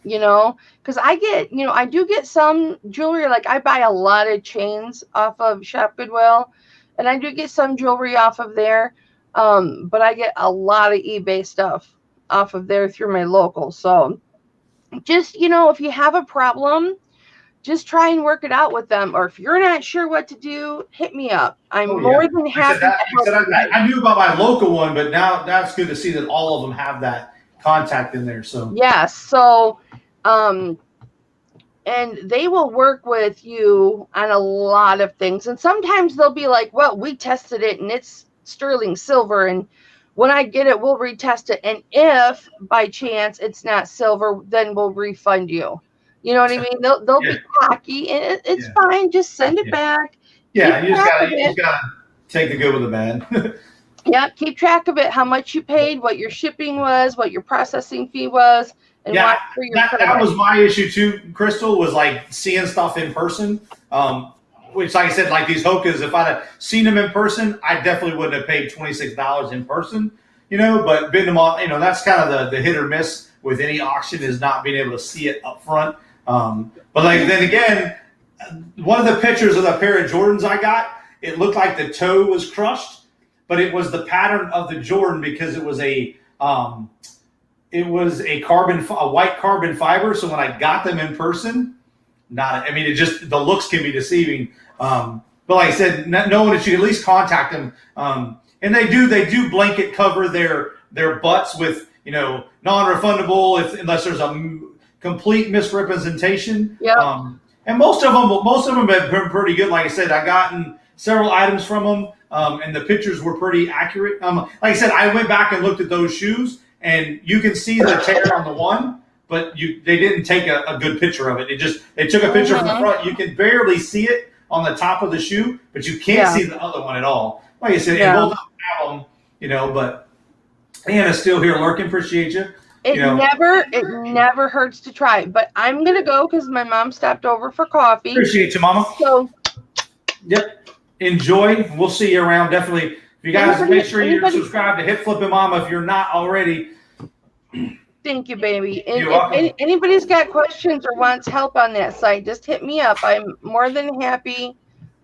Because I do get some jewelry. Like, I buy a lot of chains off of Shop Goodwill, and I do get some jewelry off of there. But I get a lot of eBay stuff off of there through my local. So just, if you have a problem, just try and work it out with them. Or if you're not sure what to do, hit me up. I'm more than happy to help. I knew about my local one, but now that's good to see that all of them have that contact in there. So yes. So, and they will work with you on a lot of things. And sometimes they'll be like, well, we tested it and it's sterling silver, and when I get it, we'll retest it. And if by chance it's not silver, then we'll refund you. You know what I mean? They'll be cocky, and it's fine. Just send it back. Yeah, you just gotta take the good with the bad. Yeah, keep track of it. How much you paid, what your shipping was, what your processing fee was, and watch for your credit. That was my issue too, Crystal, was like seeing stuff in person. Which, like I said, like these Hokas, if I'd have seen them in person, I definitely wouldn't have paid $26 in person, but bidding them all, that's kind of the hit or miss with any auction, is not being able to see it up front. But then again, one of the pictures of the pair of Jordans I got, it looked like the toe was crushed, but it was the pattern of the Jordan, because it was a white carbon fiber. So when I got them in person, the looks can be deceiving. But like I said, knowing that you at least contact them, and they do blanket cover their butts with, non-refundable unless there's a complete misrepresentation. Yeah. And most of them have been pretty good. Like I said, I've gotten several items from them, and the pictures were pretty accurate. Like I said, I went back and looked at those shoes, and you can see the tear on the one, but they didn't take a good picture of it. They took a picture from the front. You can barely see it on the top of the shoe, but you can't see the other one at all. Like I said, and both of them have them, but Anna's still here lurking. Appreciate you. It never hurts to try. But I'm gonna go because my mom stopped over for coffee. Appreciate you, Mama. So, yep. Enjoy. We'll see you around. Definitely. If you guys make sure you're subscribed to Hit Flippin' Mama if you're not already. Thank you, baby. And if anybody's got questions or wants help on that site, just hit me up. I'm more than happy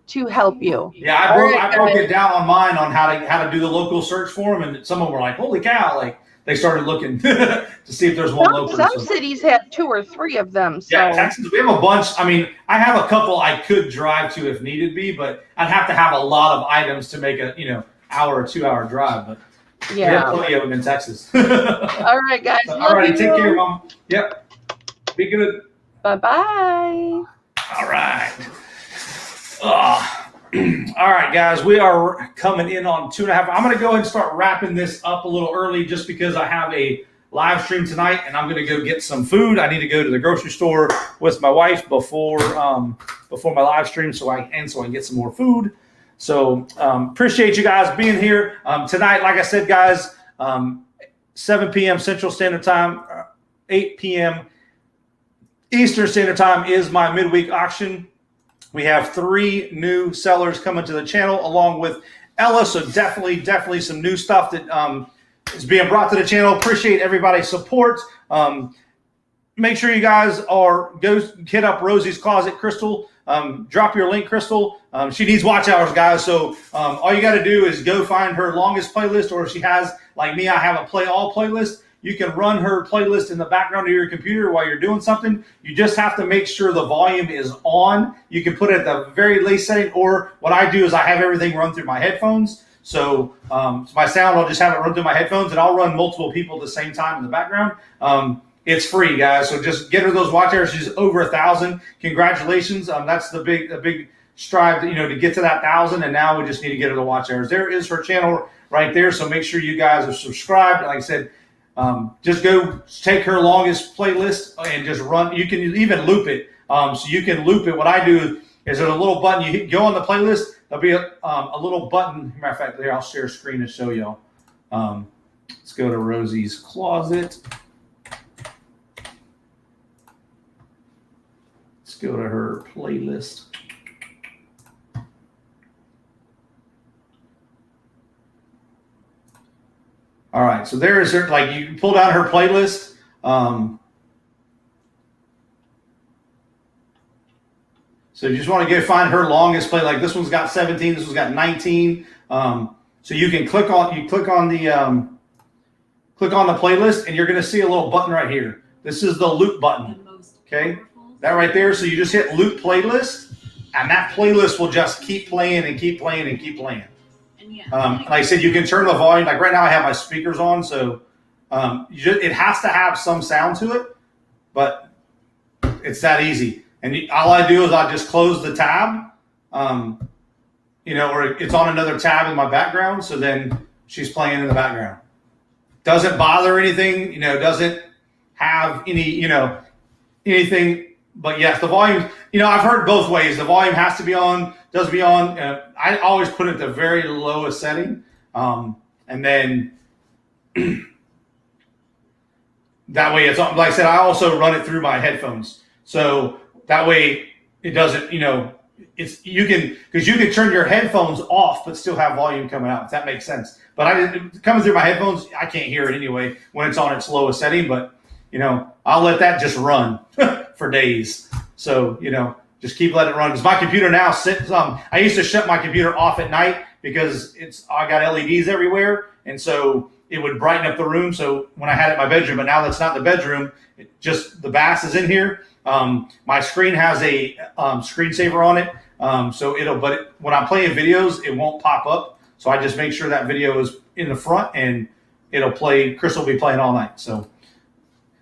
to help you. Yeah, I broke it down on mine on how to do the local search for them, and some of them were like, "Holy cow!" Like they started looking to see if there's one local. Some cities have 2 or 3 of them. So. Yeah, Texas, we have a bunch. I mean, I have a couple I could drive to if needed be, but I'd have to have a lot of items to make a hour or 2 hour drive. But we have plenty of them in Texas. All right, guys. So, all right, take care, Mom. Yep. Be good. Bye-bye. All right. All right, guys, we are coming in on 2.5. I'm going to go ahead and start wrapping this up a little early just because I have a live stream tonight and I'm going to go get some food. I need to go to the grocery store with my wife before my live stream so I can get some more food. So appreciate you guys being here tonight. Like I said, guys, 7 p.m. Central Standard Time, 8 p.m. Eastern Standard Time is my midweek auction. We have 3 new sellers coming to the channel along with Ella. So definitely some new stuff that is being brought to the channel. Appreciate everybody's support. Make sure you guys go hit up Rosie's Closet, Crystal. Drop your link, Crystal. She needs watch hours, guys. So all you got to do is go find her longest playlist, or if she has, like me, I have a play all playlist. You can run her playlist in the background of your computer while you're doing something. You just have to make sure the volume is on. You can put it at the very least setting, or what I do is I have everything run through my headphones. So my sound, I'll just have it run through my headphones, and I'll run multiple people at the same time in the background. It's free, guys. So just get her those watch hours. She's over 1,000. Congratulations. That's the big strive, to get to that 1,000. And now we just need to get her the watch hours. There is her channel right there. So make sure you guys are subscribed. And like I said, just go take her longest playlist and just run. You can even loop it. So you can loop it. What I do is there's a little button. You go on the playlist. There'll be a little button. Matter of fact, there, I'll share a screen to show y'all. Let's go to Rosie's Closet. Let's go to her playlist. All right, so there is her, like you can pull down her playlist. So you just want to go find her longest play. Like this one's got 17, this one's got 19. So you can click on the playlist, and you're going to see a little button right here. This is the loop button. Okay, that right there. So you just hit loop playlist, and that playlist will just keep playing and keep playing and keep playing. Like I said, you can turn the volume. Like right now, I have my speakers on, so it has to have some sound to it, but it's that easy. And all I do is I just close the tab, or it's on another tab in my background. So then she's playing in the background. Doesn't bother anything, doesn't have any, anything. But yes, the volume, I've heard both ways. The volume has to be on, does be on. I always put it at the very lowest setting. And then that way it's on. Like I said, I also run it through my headphones. So that way it doesn't, because you can turn your headphones off, but still have volume coming out, if that makes sense. But coming through my headphones, I can't hear it anyway when it's on its lowest setting, but I'll let that just run for days. So, just keep letting it run. Because my computer now sits, I used to shut my computer off at night because I got LEDs everywhere. And so it would brighten up the room. So when I had it in my bedroom, but now that's not the bedroom, just the bass is in here. My screen has a screensaver on it. But when I'm playing videos, it won't pop up. So I just make sure that video is in the front and it'll play. Chris will be playing all night. So.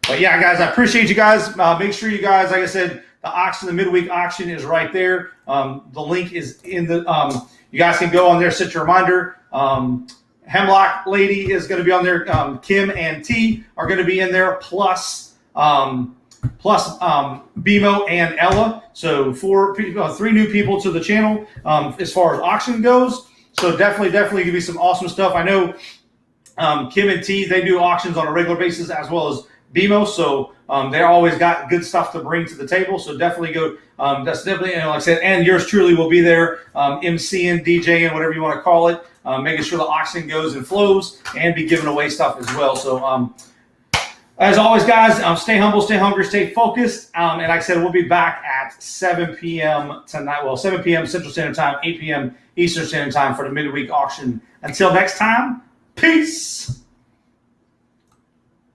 But yeah, guys, I appreciate you guys. Make sure you guys, like I said, the midweek auction is right there. The link is in the, you guys can go on there, set your reminder. Hemlock Lady is going to be on there. Kim and T are going to be in there, plus Bimo and Ella. So 3 new people to the channel as far as auction goes. So definitely give you some awesome stuff. I know Kim and T, they do auctions on a regular basis as well as BMO, so they're always got good stuff to bring to the table. So definitely go. That's definitely, like I said, and yours truly will be there, MCing, DJing, whatever you want to call it, making sure the auction goes and flows, and be giving away stuff as well. So as always, guys, stay humble, stay hungry, stay focused. And like I said, we'll be back at 7 p.m. tonight. Well, 7 p.m. Central Standard Time, 8 p.m. Eastern Standard Time for the midweek auction. Until next time, peace.